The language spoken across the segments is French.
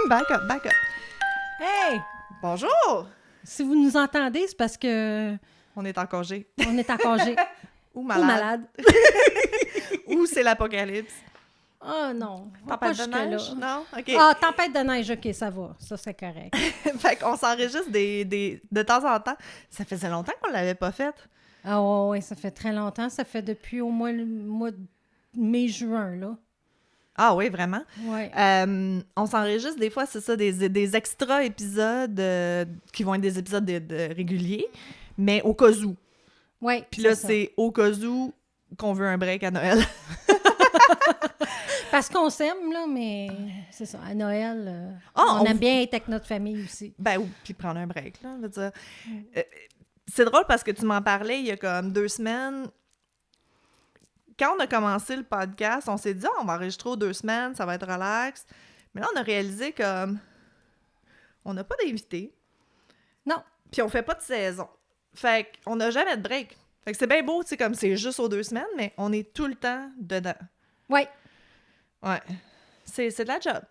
Back up, back up. Hey! Bonjour! Si vous nous entendez, c'est parce que On est en congé. on est en congé. Ou Ou malade. malade. Ou c'est l'apocalypse. Oh non, on va pas Tempête de neige? jusque-là. Non? OK. Ah, tempête de neige, OK, ça va. Ça, c'est correct. Fait qu'on s'enregistre de temps en temps. Ça faisait longtemps qu'on l'avait pas fait. Ah oui, ça fait très longtemps. Ça fait depuis au moins le mois de mai-juin, là. Ah oui, vraiment? Ouais. On s'enregistre des fois, c'est ça, des extra épisodes qui vont être des épisodes de réguliers, mais au cas où. Ouais. Puis là, ça. c'est au cas où qu'on veut un break à Noël. Parce qu'on s'aime, là, mais c'est ça. À Noël, Ah, on aime bien être avec notre famille aussi. Ben, ou puis prendre un break, là, je veux dire. C'est drôle parce que tu m'en parlais il y a comme 2 semaines. Quand on a commencé le podcast, on s'est dit, on va enregistrer aux 2 semaines, ça va être relax. Mais là, on a réalisé comme on n'a pas d'invités. Non. Puis on fait pas de saison. Fait qu'on n'a jamais de break. Fait que c'est bien beau, tu sais, comme c'est juste aux 2 semaines, mais on est tout le temps dedans. Oui. Ouais. C'est de la job.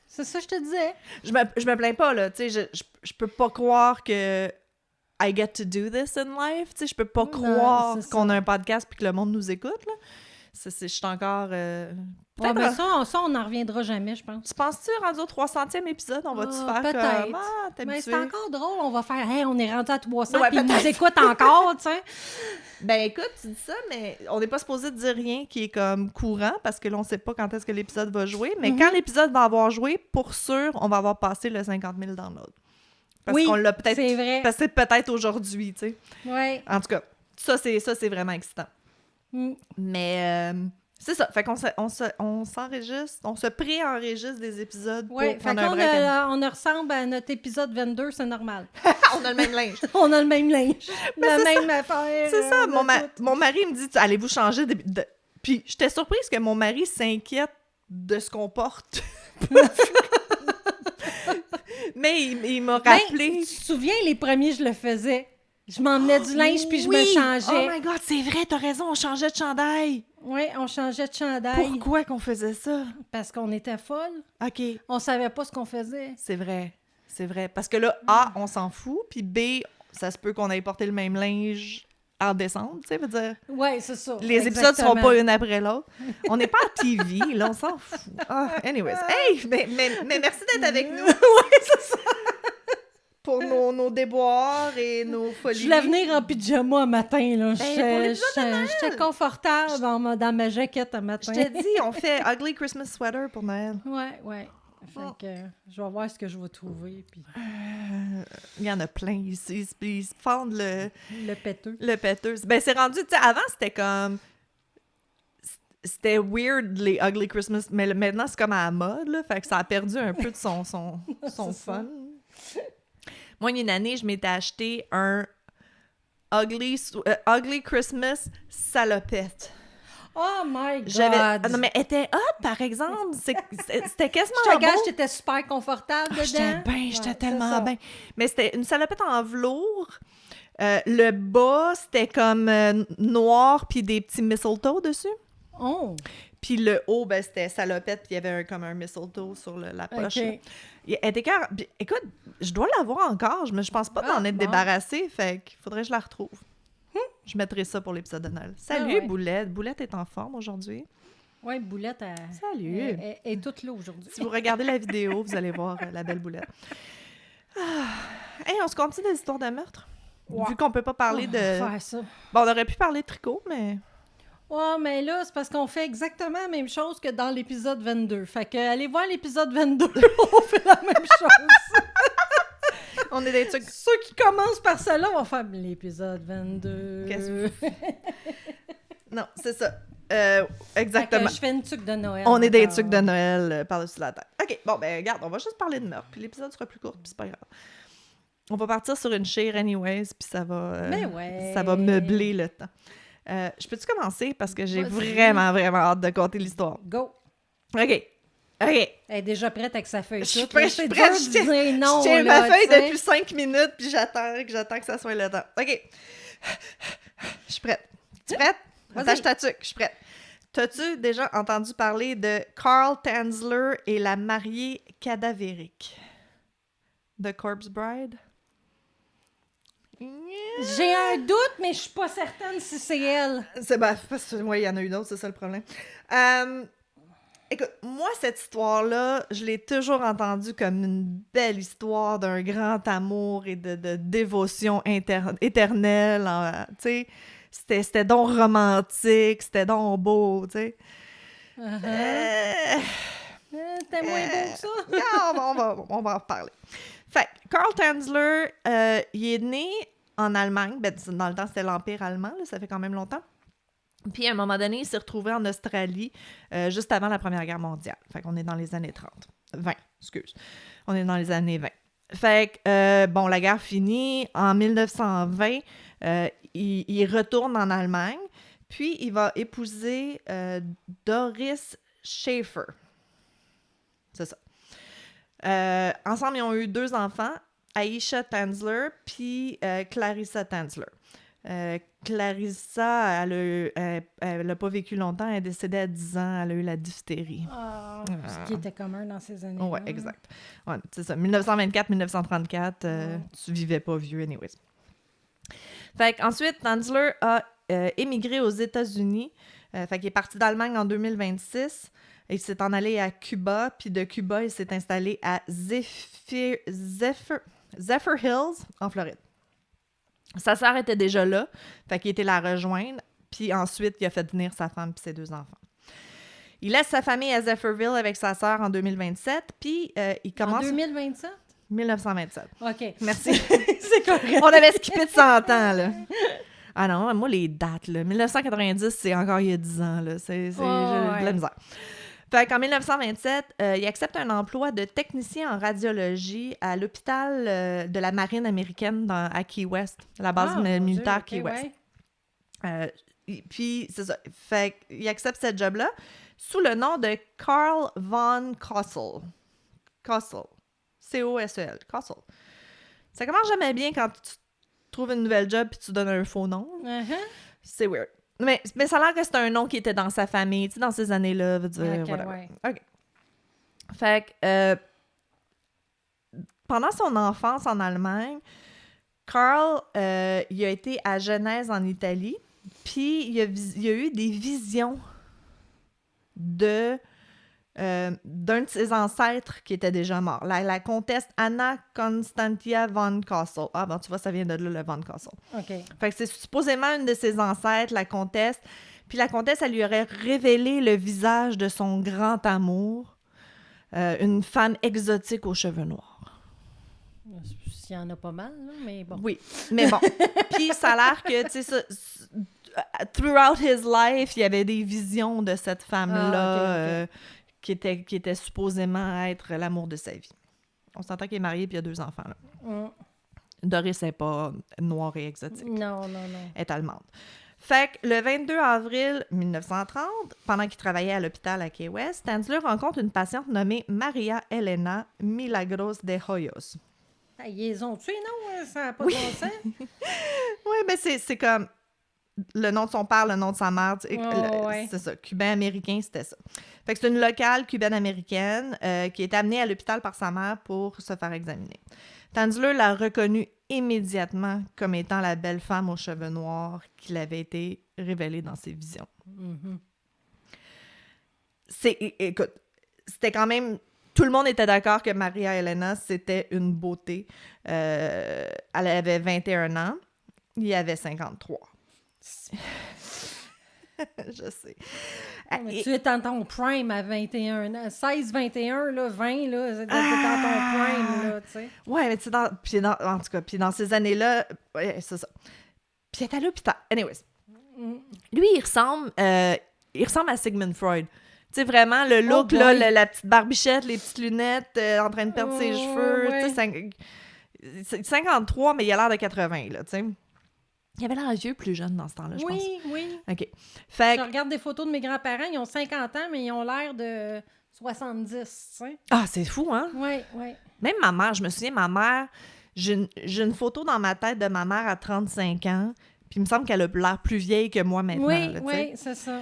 C'est ça que je te disais. Je me plains pas, là. Tu sais, je peux pas croire que I get to do this in life. Tu sais, je peux pas Non, croire c'est qu'on ça. a un podcast puis que le monde nous écoute, là. Je suis encore... Ouais, peut-être ben ça, on n'en reviendra jamais, je pense. Tu penses-tu, rendu au 300e épisode, on va-tu Ah, faire peut-être. comme... Ah, t'es Mais habitué? c'est encore drôle, on va faire « Hey, on est rendu à 300 Ouais, puis ils nous peut-être. écoutent encore, tu sais. » Ben écoute, tu dis ça, mais on n'est pas supposé dire rien qui est comme courant parce que là, on sait pas quand est-ce que l'épisode va jouer. Mais quand l'épisode va avoir joué, pour sûr, on va avoir passé le 50 000 downloads. Parce Oui, qu'on l'a peut-être... c'est vrai. Parce que c'est peut-être aujourd'hui, tu sais. Oui. En tout cas, ça c'est vraiment excitant. Mm. Mais c'est ça. Fait qu'on on s'enregistre, on se pré-enregistre des épisodes pour Ouais, fait prendre que un là, break. on ressemble à notre épisode 22, c'est normal. On a le même linge. On a le même linge, Mais la c'est même affaire. C'est ça, on mon, a tout. mon mari me dit, allez-vous changer de... Puis j'étais surprise que mon mari s'inquiète de ce qu'on porte. Mais il m'a Ben, rappelé... tu te souviens, les premiers, je le faisais. Je m'emmenais du linge puis je me Oui! changeais. Oh my God, c'est vrai, t'as raison, on changeait de chandail. Oui, on changeait de chandail. Pourquoi qu'on faisait ça? Parce qu'on était folles. OK, On savait pas ce qu'on faisait. c'est vrai. C'est vrai. Parce que là, A, on s'en fout, puis B, ça se peut qu'on ait porté le même linge en décembre, tu sais, veut dire... Oui, c'est ça. Les épisodes seront pas une après l'autre. On n'est pas à TV, là, on s'en fout. Ah, anyways. Hey, mais merci d'être avec nous. Oui, c'est ça. Pour nos déboires et nos folies. Je voulais venir en pyjama un matin, là. pour l'épisode de Noël. J'étais confortable dans ma jaquette un Je matin. t'ai dit, on fait Ugly Christmas Sweater pour Noël. Ouais. Fait que je vais voir ce que je vais trouver. Puis Il y en a plein. Ils se fendent le péteux. le péteuse. Ben, c'est rendu, tu sais, avant, c'était comme... C'était weird, les Ugly Christmas, mais maintenant, c'est comme à la mode, là, fait que ça a perdu un peu de son fun. Moi, il y a une année, je m'étais acheté un Ugly Christmas salopette. Oh my God! Ah non, mais elle était hot, par exemple. C'était quasiment Je te beau. gage, j'étais super confortable dedans. J'étais Ouais, tellement c'est ça. bien. Mais c'était une salopette en velours. Le bas, c'était comme noir, puis des petits mistletoe dessus. Oh! Puis le haut, ben, c'était salopette, puis il y avait comme un mistletoe sur la poche. OK. là. Elle était carré. Puis, écoute, je dois l'avoir encore, mais je pense pas d'en être bon. débarrassée, fait qu'il faudrait que je la retrouve. Je mettrai ça pour l'épisode de Noël. Salut, ouais. Boulette. Boulette est en forme aujourd'hui. Oui, Boulette, Salut. elle est toute là aujourd'hui. Si vous regardez la vidéo, vous allez voir la belle Boulette. Hey, on se continue des histoires de meurtre? Ouais. Vu qu'on peut pas parler On de... va faire ça. Bon, on aurait pu parler de tricot, mais... Ouais, mais là, c'est parce qu'on fait exactement la même chose que dans l'épisode 22. Fait que allez voir l'épisode 22, on fait la même chose. On est des trucs... Ceux qui commencent par cela vont faire l'épisode 22. Qu'est-ce Non, c'est ça. Fait Exactement. que je fais une tuque de Noël. On est des encore. trucs de Noël par-dessus la tête. OK, bon, ben regarde, on va juste parler de meurtre, puis l'épisode sera plus court, puis c'est pas grave. On va partir sur une chire anyways, puis ça va... Mais ouais. Ça va meubler le temps. Je peux-tu commencer? Parce que j'ai Vas-y. vraiment hâte de conter l'histoire. Go. OK. Elle est déjà prête avec sa feuille. Je suis toute, prête, là. je suis C'est prête. dur de dire non, Je tiens là, ma feuille tu sais. depuis 5 minutes, puis j'attends que ça soit le temps. OK. Je suis prête. Tu es prête? Vas-y. Attache ta tuque. Je suis prête. T'as-tu déjà entendu parler de Carl Tanzler et la mariée cadavérique? The Corpse Bride? J'ai un doute, mais je suis pas certaine si c'est elle. C'est parce que il y en a eu d'autres, c'est ça le problème. Écoute, moi, cette histoire-là, je l'ai toujours entendue comme une belle histoire d'un grand amour et de dévotion éternelle. Tu sais, c'était donc romantique, c'était donc beau, tu sais. T'es moins beau que ça? Non, on va en reparler. Fait que Carl Tanzler, il est né en Allemagne. Ben, dans le temps, c'était l'Empire allemand, là, ça fait quand même longtemps. Puis, à un moment donné, il s'est retrouvé en Australie juste avant la Première Guerre mondiale. Fait qu'on est dans les années 30. 20, excuse. On est dans les années 20. Fait que, bon, la guerre finit. En 1920, il retourne en Allemagne. Puis, il va épouser Doris Schaefer. C'est ça. Ensemble, ils ont eu 2 enfants, Aisha Tanzler puis Clarissa Tanzler. Clarissa, elle n'a pas vécu longtemps, elle est décédée à 10 ans, elle a eu la diphtérie. Ce qui était commun dans ces années-là. Oui, exact. Ouais, c'est ça. 1924-1934, tu vivais pas vieux, anyways. Fait qu'ensuite, Tanzler a émigré aux États-Unis. Fait qu'il est parti d'Allemagne en 2026. Il s'est en allé à Cuba, puis de Cuba, il s'est installé à Zephyr Hills, en Floride. Sa sœur était déjà là, fait qu'il était la rejoindre, puis ensuite, il a fait venir sa femme et ses 2 enfants. Il laisse sa famille à Zephyrville avec sa sœur en 2027, puis il commence... En 2027? 1927. OK. Merci. C'est correct. On avait skippé de 100 ans, là. Ah non, moi, les dates, là. 1990, c'est encore il y a 10 ans, là. J'ai de la misère. Fait qu'en 1927, il accepte un emploi de technicien en radiologie à l'hôpital de la marine américaine à Key West, la base militaire Key West. Ouais. Puis, c'est ça. Fait qu'il accepte ce job-là sous le nom de Carl von Kossel. Kossel. C-O-S-E-L. Kossel. Ça commence jamais bien quand tu trouves une nouvelle job puis tu donnes un faux nom. C'est weird. Mais ça a l'air que c'était un nom qui était dans sa famille, tu sais, dans ces années-là, veut dire, ouais. OK. Fait que, pendant son enfance en Allemagne, Carl, il a été à Genèse, en Italie, puis il a eu des visions d'un de ses ancêtres qui était déjà mort, la comtesse Anna Constantia von Kossel. Ah, bon, tu vois, ça vient de là, le von Kossel. OK. Fait que c'est supposément une de ses ancêtres, la comtesse. Puis la comtesse, elle lui aurait révélé le visage de son grand amour, une femme exotique aux cheveux noirs. S'il y en a pas mal, là, mais bon. Oui, mais bon. Puis ça a l'air que, tu sais, throughout his life, il y avait des visions de cette femme-là. OK. Qui était supposément être l'amour de sa vie. On s'entend qu'il est marié et il y a 2 enfants. Là. Doris n'est pas noire et exotique. Non. Elle est allemande. Fait que le 22 avril 1930, pendant qu'il travaillait à l'hôpital à Key West, Tanzler rencontre une patiente nommée Maria Elena Milagros de Hoyos. Ils les ont tués, non? Ça n'a pas de bon sens? Oui, mais c'est comme le nom de son père, le nom de sa mère. C'est ça. Cubain-américain, c'était ça. Fait que c'est une locale cubaine-américaine qui est amenée à l'hôpital par sa mère pour se faire examiner. Tanzler l'a reconnue immédiatement comme étant la belle femme aux cheveux noirs qui l'avait été révélée dans ses visions. Écoute, c'était quand même... Tout le monde était d'accord que Maria Elena, c'était une beauté. Elle avait 21 ans. Il avait 53. Je sais. Tu es dans ton prime à 21 ans. 16, 21, là, 20, là, c'est dans ton prime, là, tu sais. Ouais, mais tu sais, en tout cas, puis dans ces années-là, ouais, c'est ça. Puis il est à l'hôpital. Anyways. Lui, il ressemble à Sigmund Freud. Tu sais, vraiment, le look, là, la petite barbichette, les petites lunettes, en train de perdre ses cheveux. Ouais. Tu sais, 53, mais il a l'air de 80, là, tu sais. Il avait l'air vieux, plus jeune dans ce temps-là, je pense. Oui. OK. Fait que... Je regarde des photos de mes grands-parents, ils ont 50 ans, mais ils ont l'air de 70, tu sais. Ah, c'est fou, hein? Oui. Même ma mère, je me souviens, ma mère, j'ai une photo dans ma tête de ma mère à 35 ans, puis il me semble qu'elle a l'air plus vieille que moi maintenant. Oui, c'est ça.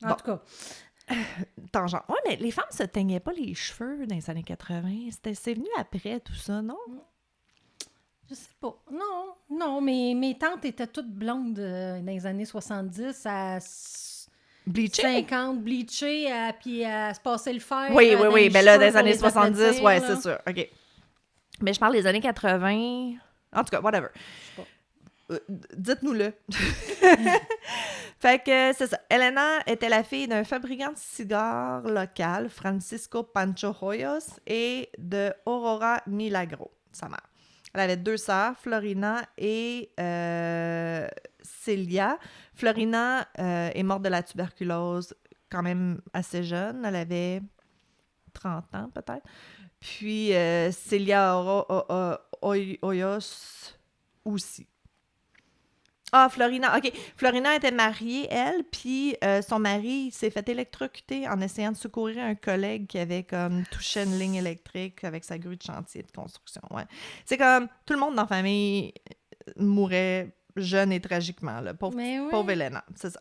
En tout cas. Tangent. Ouais, mais les femmes se teignaient pas les cheveux dans les années 80. C'est venu après tout ça, non? Je sais pas. Non, mes tantes étaient toutes blondes dans les années 70 à Bleaché? 50, bleachées, puis à se passer le fer. Oui. dans les Ben là, cheveux dans les pour années les 70, aplatir, ouais, là. c'est sûr. OK. Mais je parle des années 80. En tout cas, whatever. Je sais pas. Dites-nous-le. Fait que c'est ça. Elena était la fille d'un fabricant de cigares local, Francisco Pancho Hoyos, et de Aurora Milagro, sa mère. Elle avait 2 sœurs, Florina et Celia. Florina est morte de la tuberculose quand même assez jeune. Elle avait 30 ans peut-être. Puis Celia Hoyos aussi. Ah, Florina. OK. Florina était mariée, elle, puis son mari s'est fait électrocuter en essayant de secourir un collègue qui avait comme touché une ligne électrique avec sa grue de chantier de construction. Ouais. C'est comme tout le monde dans la famille mourait jeune et tragiquement. Là. Pauvre Elena, c'est ça.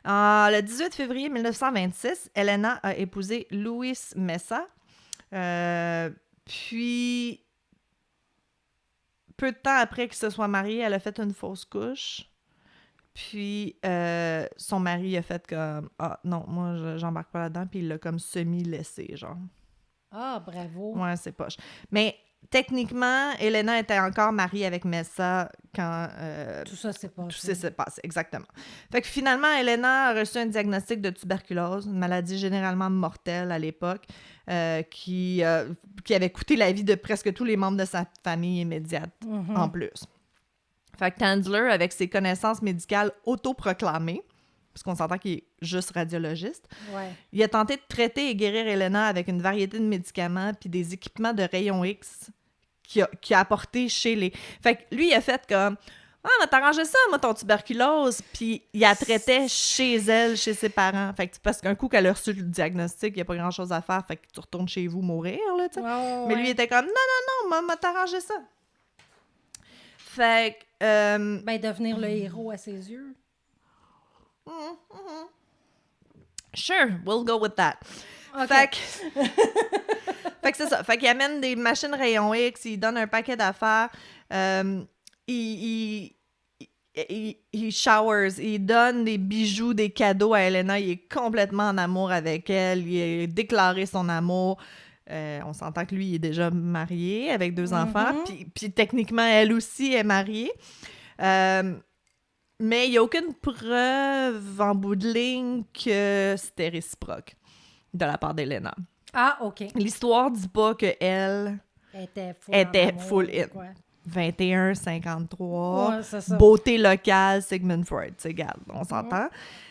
Le 18 février 1926, Elena a épousé Luis Mesa. Puis... Peu de temps après qu'il se soit marié, elle a fait une fausse couche. Puis son mari a fait comme « Ah non, moi j'embarque pas là-dedans », puis il l'a comme semi-laissé, genre. Ah, bravo. Ouais, c'est poche. Mais techniquement, Elena était encore mariée avec Messa quand Tout ça, c'est pas tout ça s'est passé, exactement. Fait que finalement, Elena a reçu un diagnostic de tuberculose, une maladie généralement mortelle à l'époque, qui avait coûté la vie de presque tous les membres de sa famille immédiate en plus. Fait que Tanzler, avec ses connaissances médicales autoproclamées, parce qu'on s'entend qu'il est juste radiologiste, il a tenté de traiter et guérir Elena avec une variété de médicaments puis des équipements de rayons X qu'il a apportés chez les... Fait que lui, il a fait comme... Ah, mais t'arrangeais ça, moi, ton tuberculose. Puis il la traitait chez elle, chez ses parents. Fait que parce qu'un coup qu'elle a reçu le diagnostic, il n'y a pas grand-chose à faire. Fait que tu retournes chez vous mourir, là, tu sais. Mais lui, il était comme, non, m'a t'arrangé ça. Fait que... Ben, devenir le héros à ses yeux. Sure, we'll go with that. Okay. Fait que c'est ça. Fait qu'il amène des machines rayons X, il donne un paquet d'affaires. Il showers, il donne des bijoux, des cadeaux à Elena. Il est complètement en amour avec elle. Il a déclaré son amour. On s'entend que lui, il est déjà marié avec 2 enfants. Puis techniquement, elle aussi est mariée. Mais il n'y a aucune preuve en bout de ligne que c'était réciproque de la part d'Elena. Ah, OK. L'histoire dit pas qu'elle était full in. 21, 53, ouais, c'est ça. Beauté locale, Sigmund Freud, tu sais, regarde, on s'entend.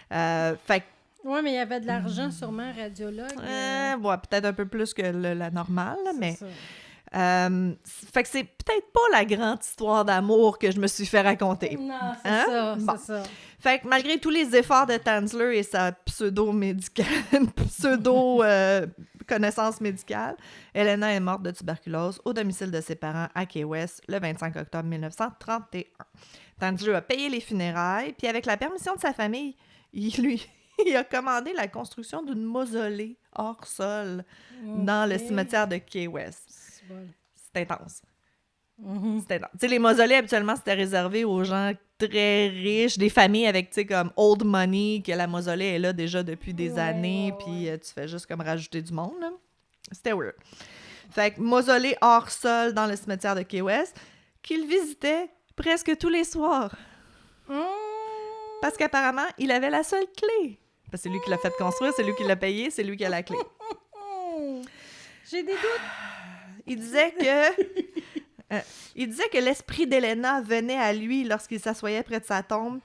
Fait que... Oui, mais il y avait de l'argent, sûrement, radiologue. Ouais, peut-être un peu plus que la normale, là, mais... Ça. Fait que c'est peut-être pas la grande histoire d'amour que je me suis fait raconter. Non, c'est Hein? ça, Bon. c'est ça. Fait que malgré tous les efforts de Tanzler et sa connaissance médicale, Elena est morte de tuberculose au domicile de ses parents à Key West le 25 octobre 1931. Tanzler a payé les funérailles, puis avec la permission de sa famille, il a commandé la construction d'une mausolée hors sol dans le cimetière de Key West. C'est intense. C'était intense. Tu sais, les mausolées, habituellement, c'était réservé aux gens très riches, des familles avec, tu sais, comme old money, que la mausolée est là déjà depuis des années, puis tu fais juste comme rajouter du monde, là. C'était weird. Fait que mausolée hors sol dans le cimetière de Key West, qu'il visitait presque tous les soirs. Parce qu'apparemment, il avait la seule clé. Parce que c'est lui qui l'a fait construire, c'est lui qui l'a payé, c'est lui qui a la clé. J'ai des doutes. Il disait que l'esprit d'Elena venait à lui lorsqu'il s'assoyait près de sa tombe,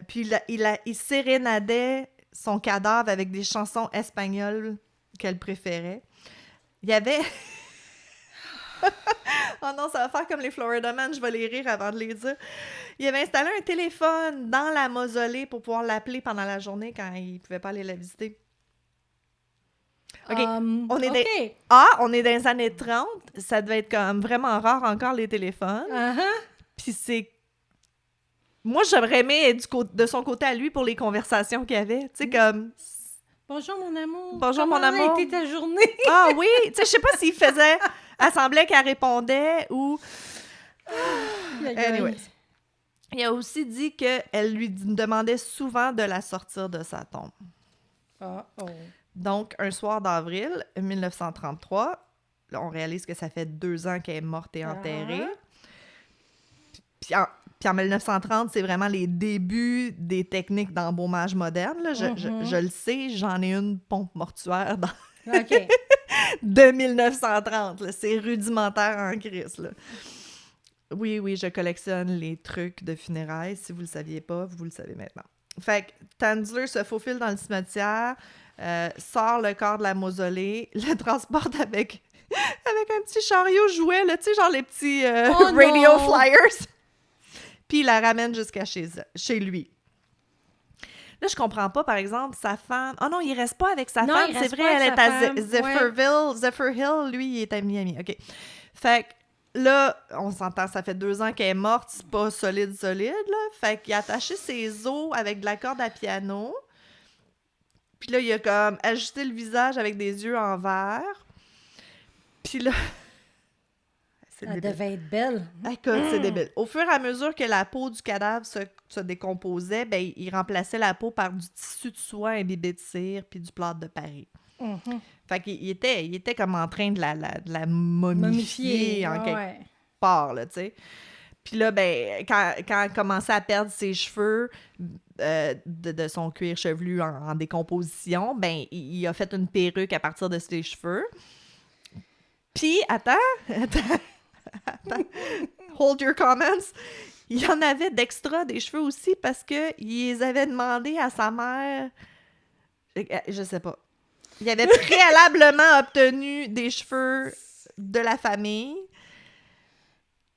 puis il sérénadait son cadavre avec des chansons espagnoles qu'elle préférait. Il y avait... Oh non, ça va faire comme les Florida Man, je vais les rire avant de les dire. Il avait installé un téléphone dans la mausolée pour pouvoir l'appeler pendant la journée quand il ne pouvait pas aller la visiter. OK. On est dans les années 30. Ça devait être comme vraiment rare encore les téléphones. Uh-huh. Puis c'est moi, j'aurais aimé être de son côté à lui pour les conversations qu'il y avait. Tu sais, comme... Bonjour, mon amour. Bonjour, mon Comment amour. a été ta journée? Ah oui! Tu sais, je sais pas s'il faisait... Elle semblait qu'elle répondait ou... Anyways. Il a aussi dit qu'elle lui demandait souvent de la sortir de sa tombe. Donc, un soir d'avril 1933, là, on réalise que ça fait 2 ans qu'elle est morte et enterrée. Puis en 1930, c'est vraiment les débuts des techniques d'embaumage moderne. Là. Je le sais, j'en ai une pompe mortuaire de 1930. Là. C'est rudimentaire en crise. Là. Oui, je collectionne les trucs de funérailles. Si vous le saviez pas, vous le savez maintenant. Fait que Tanzler se faufile dans le cimetière, sort le corps de la mausolée, le transporte avec un petit chariot jouet, tu sais, genre les petits radio flyers. Puis il la ramène jusqu'à chez lui. Là, je comprends pas, par exemple, sa femme... Oh non, il reste pas avec sa femme, c'est vrai, elle est à Zephyrville. Zephyr Hill, lui, il est à Miami. OK. Fait que là, on s'entend, ça fait 2 ans qu'elle est morte, c'est pas solide, là. Fait qu'il a attaché ses os avec de la corde à piano. Puis là, il a comme ajusté le visage avec des yeux en verre. Puis là... Elle devait être belle. Écoute, c'est débile. Au fur et à mesure que la peau du cadavre se décomposait, ben, il remplaçait la peau par du tissu de soie imbibé de cire puis du plâtre de Paris. Fait qu'il était comme en train de la momifier en quelque part, là, tu sais. Puis là, ben, quand elle commençait à perdre ses cheveux de son cuir chevelu en décomposition, ben, il a fait une perruque à partir de ses cheveux. Puis, attends. Hold your comments. Il y en avait d'extra des cheveux aussi parce que il les avait demandé à sa mère. Je sais pas. Il avait préalablement obtenu des cheveux de la famille.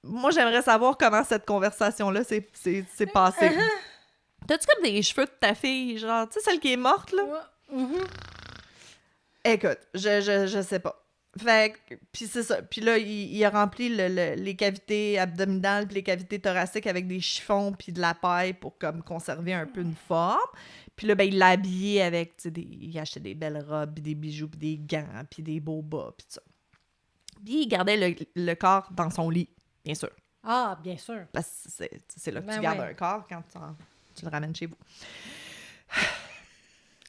Moi, j'aimerais savoir comment cette conversation-là s'est passée. T'as-tu comme des cheveux de ta fille, genre, tu sais, celle qui est morte, là? Écoute, je sais pas. Fait que, puis c'est ça. Puis là, il a rempli les cavités abdominales puis les cavités thoraciques avec des chiffons puis de la paille pour comme conserver un peu une forme. Puis là, ben, il l'a habillé avec, tu sais, il achetait des belles robes, puis des bijoux, puis des gants, puis des beaux bas, puis tout ça. Puis il gardait le corps dans son lit, bien sûr. Ah, bien sûr. Parce que c'est là que tu gardes un corps quand tu le ramènes chez vous.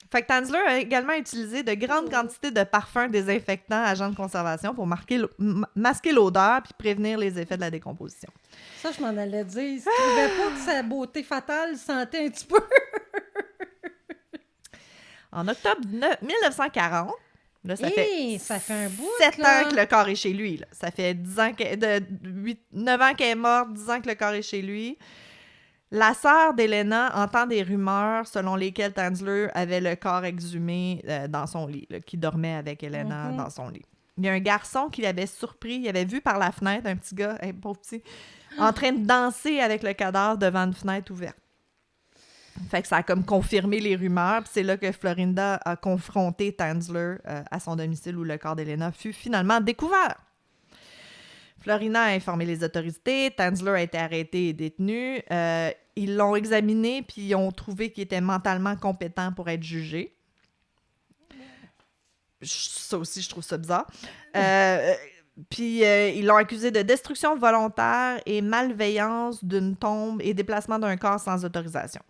Fait que Tanzler a également utilisé de grandes quantités de parfums désinfectants, agents de conservation pour masquer l'odeur puis prévenir les effets de la décomposition. Ça, je m'en allais dire. Si tu trouvais pas que sa beauté fatale sentait un petit peu. En octobre 1940, là, ça fait un bout, 7 ans que le corps est chez lui. Là. Ça fait 9 ans qu'elle est morte, 10 ans que le corps est chez lui. La sœur d'Elena entend des rumeurs selon lesquelles Tanzler avait le corps exhumé dans son lit, là, qui dormait avec Elena dans son lit. Il y a un garçon qui l'avait surpris, il avait vu par la fenêtre un petit gars, un pauvre petit, en train de danser avec le cadavre devant une fenêtre ouverte. Fait que ça a comme confirmé les rumeurs, puis c'est là que Florinda a confronté Tanzler à son domicile où le corps d'Elena fut finalement découvert. Florinda a informé les autorités, Tanzler a été arrêté et détenu. Ils l'ont examiné, puis ils ont trouvé qu'il était mentalement compétent pour être jugé. Ça aussi, je trouve ça bizarre. Puis ils l'ont accusé de destruction volontaire et malveillance d'une tombe et déplacement d'un corps sans autorisation.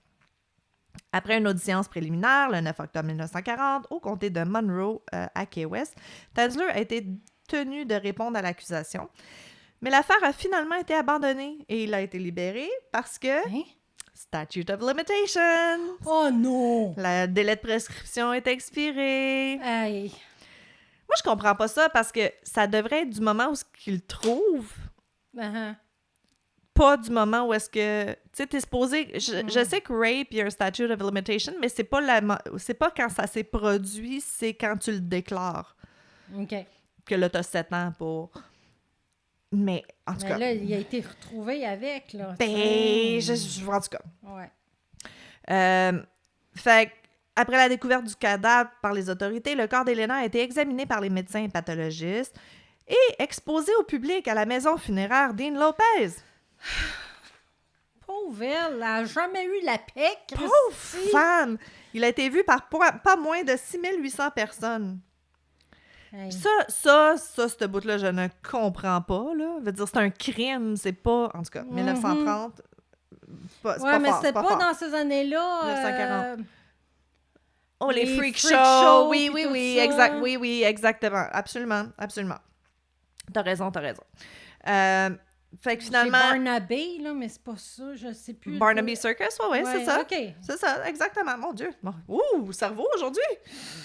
Après une audience préliminaire, le 9 octobre 1940, au comté de Monroe, à Key West, Tanzler a été tenu de répondre à l'accusation. Mais l'affaire a finalement été abandonnée et il a été libéré parce que... Statute of limitation! Oh non! Le délai de prescription est expiré. Aïe! Moi, je comprends pas ça parce que ça devrait être du moment où qu'il le trouve. Pas du moment où est-ce que... Tu sais, t'es supposé... Je sais que rape, il y a un statute of limitation, mais c'est pas quand ça s'est produit, c'est quand tu le déclares. OK. Que là, t'as 7 ans pour... Mais, en tout cas... là, il a été retrouvé avec, là. Ben, en tout cas. Ouais. Fait après la découverte du cadavre par les autorités, le corps d'Elena a été examiné par les médecins et pathologistes et exposé au public à la maison funéraire Dean Lopez. Pauvre pauvre, elle n'a jamais eu la paix. Pauvre femme! Il a été vu par pas moins de 6800 personnes. Hey. Ça, ce bout-là, je ne comprends pas, là. Je veux dire, c'est un crime, c'est pas... En tout cas, 1930, c'est Ouais, pas mais fort, c'était c'est pas fort. dans ces années-là. 1940. Oh, les les freak freak shows! shows, Oui, puis tout oui, ça. exact. Oui, exactement. Absolument. T'as raison. Fait que finalement... J'ai Barnaby, là, mais c'est pas ça, je sais plus. Barnaby Circus, ouais, c'est ça. OK. C'est ça, exactement. Mon Dieu. Bon. Ouh, cerveau aujourd'hui.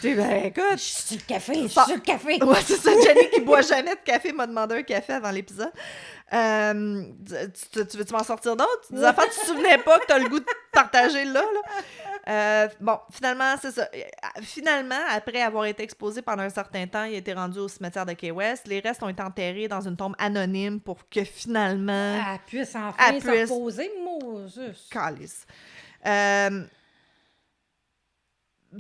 Ben, écoute. Je suis sur le café. Ouais, c'est ça. Jenny qui boit jamais de café m'a demandé un café avant l'épisode. Tu veux-tu m'en sortir d'autres? Des affaires, tu te souvenais pas que t'as le goût de partager là? Bon, finalement, c'est ça. Finalement, après avoir été exposé pendant un certain temps, il a été rendu au cimetière de Key West. Les restes ont été enterrés dans une tombe anonyme pour que finalement... Elle puisse enfin se reposer, Moses. Calice.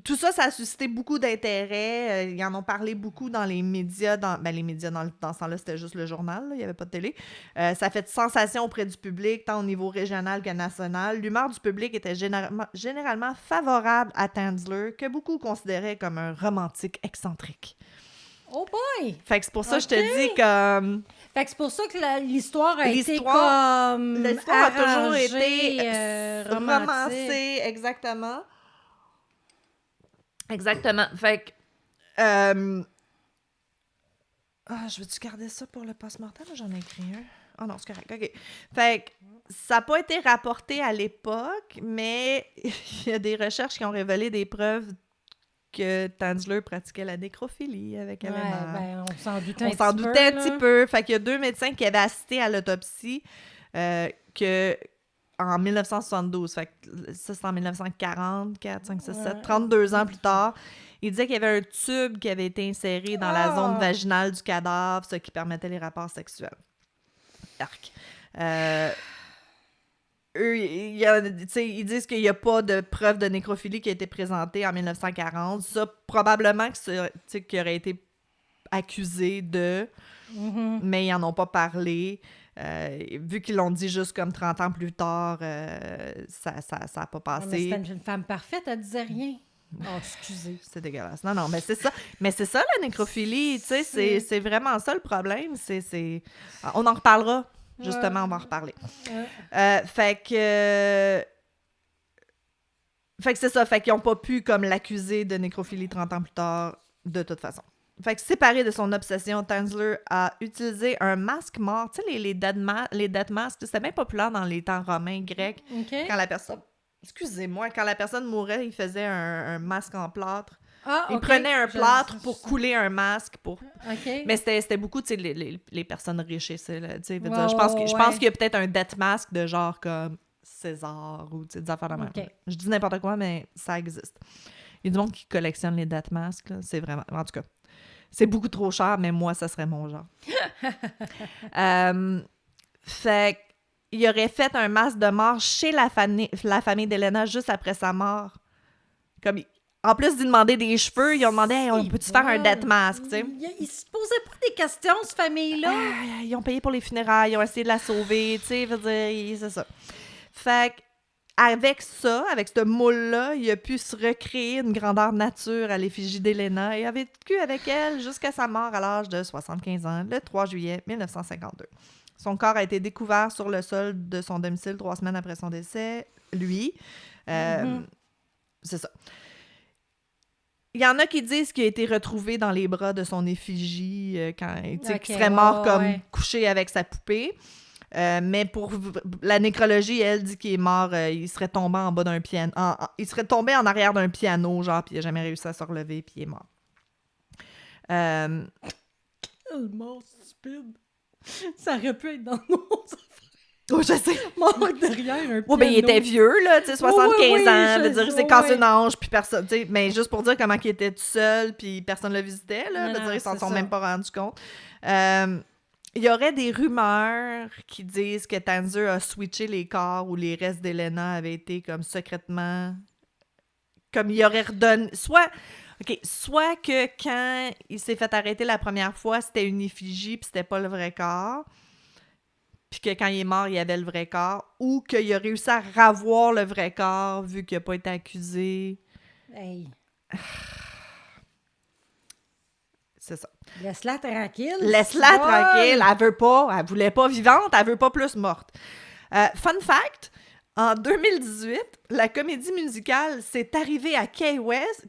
Tout ça, ça a suscité beaucoup d'intérêt. Ils en ont parlé beaucoup dans les médias. Les médias, dans ce temps-là, c'était juste le journal. Là, il n'y avait pas de télé. Ça a fait sensation auprès du public, tant au niveau régional que national. L'humeur du public était généralement favorable à Tanzler, que beaucoup considéraient comme un romantique excentrique. Oh boy! Fait que c'est pour ça que je te dis que... Fait que c'est pour ça que l'histoire a été comme... L'histoire a toujours été romancée. romancée, exactement. Exactement. Fait que... je veux-tu garder ça pour le post-mortem? J'en ai écrit un. Ah non, c'est correct. OK. Fait que ça n'a pas été rapporté à l'époque, mais il y a des recherches qui ont révélé des preuves que Tanzler pratiquait la nécrophilie avec Elena. Ouais, on s'en doutait un petit peu. Fait qu'il y a 2 médecins qui avaient assisté à l'autopsie en 1972. Fait que ça, c'est en 1940, 4, 5, 6, 7, 32 ans plus tard. Il disait qu'il y avait un tube qui avait été inséré dans la zone vaginale du cadavre, ce qui permettait les rapports sexuels. Arc. Eux, ils disent qu'il n'y a pas de preuve de nécrophilie qui a été présentée en 1940. Ça, probablement qu'il aurait été accusé de... mais ils n'en ont pas parlé. Vu qu'ils l'ont dit juste comme 30 ans plus tard, ça n'a pas passé. Mais c'était une femme parfaite, elle disait rien. Oh, excusez. C'est dégueulasse. Non, mais c'est ça. Mais c'est ça, la nécrophilie. Tu sais, c'est vraiment ça le problème. On en reparlera. Justement, on va en reparler. Fait que c'est ça. Fait qu'ils n'ont pas pu comme l'accuser de nécrophilie 30 ans plus tard, de toute façon. Fait que séparé de son obsession, Tanzler a utilisé un masque mort. Tu sais, les death masks, c'était bien populaire dans les temps romains, grecs. Okay. Quand la personne... Excusez-moi, quand la personne mourait, il faisait un masque en plâtre. Il prenait un plâtre pour couler un masque. Mais c'était beaucoup, tu sais, les personnes riches. Je pense qu'il y a peut-être un death mask de genre comme César ou des affaires de même. Je dis n'importe quoi, mais ça existe. Il y a du monde qui collectionne les death masks. Là. C'est vraiment... En tout cas, c'est beaucoup trop cher, mais moi, ça serait mon genre. Fait qu'il aurait fait un masque de mort chez la famille d'Elena juste après sa mort. Comme... En plus d'y demander des cheveux, ils ont demandé hey, on peut-tu faire un death mask, tu sais? Ils se posaient pas des questions, cette famille-là. Ils ont payé pour les funérailles, ils ont essayé de la sauver, tu sais, c'est ça. Fait qu'avec ça, avec ce moule-là, il a pu se recréer une grandeur nature à l'effigie d'Elena et a vécu avec elle jusqu'à sa mort à l'âge de 75 ans, le 3 juillet 1952. Son corps a été découvert sur le sol de son domicile 3 semaines après son décès, lui. C'est ça. Il y en a qui disent qu'il a été retrouvé dans les bras de son effigie qu'il serait mort comme couché avec sa poupée. Mais pour la nécrologie, elle dit qu'il est mort, il serait tombé en bas d'un piano. Il serait tombé en arrière d'un piano, genre, puis il n'a jamais réussi à se relever, puis il est mort. Tellement stupide. Ça aurait pu être dans nos affaires. Oh, je sais. Mort derrière un piano. Oh, ben il était vieux, là, tu sais, 75 ans. Veut dire, il s'est cassé une hanche, puis personne, tu sais, mais juste pour dire comment il était tout seul, puis personne ne le visitait, là. Veut dire, ils s'en sont même pas rendus compte. Il y aurait des rumeurs qui disent que Tanzler a switché les corps où les restes d'Elena avaient été comme secrètement... Comme il aurait redonné... Soit que quand il s'est fait arrêter la première fois, c'était une effigie puis c'était pas le vrai corps. puis que quand il est mort, il y avait le vrai corps, ou qu'il a réussi à ravoir le vrai corps vu qu'il n'a pas été accusé. Hey, C'est ça. laisse-la tranquille. Laisse-la c'est tranquille, bon. elle veut pas, elle voulait pas vivante, elle veut pas plus morte. Fun fact, en 2018, la comédie musicale C'est arrivé à Key West,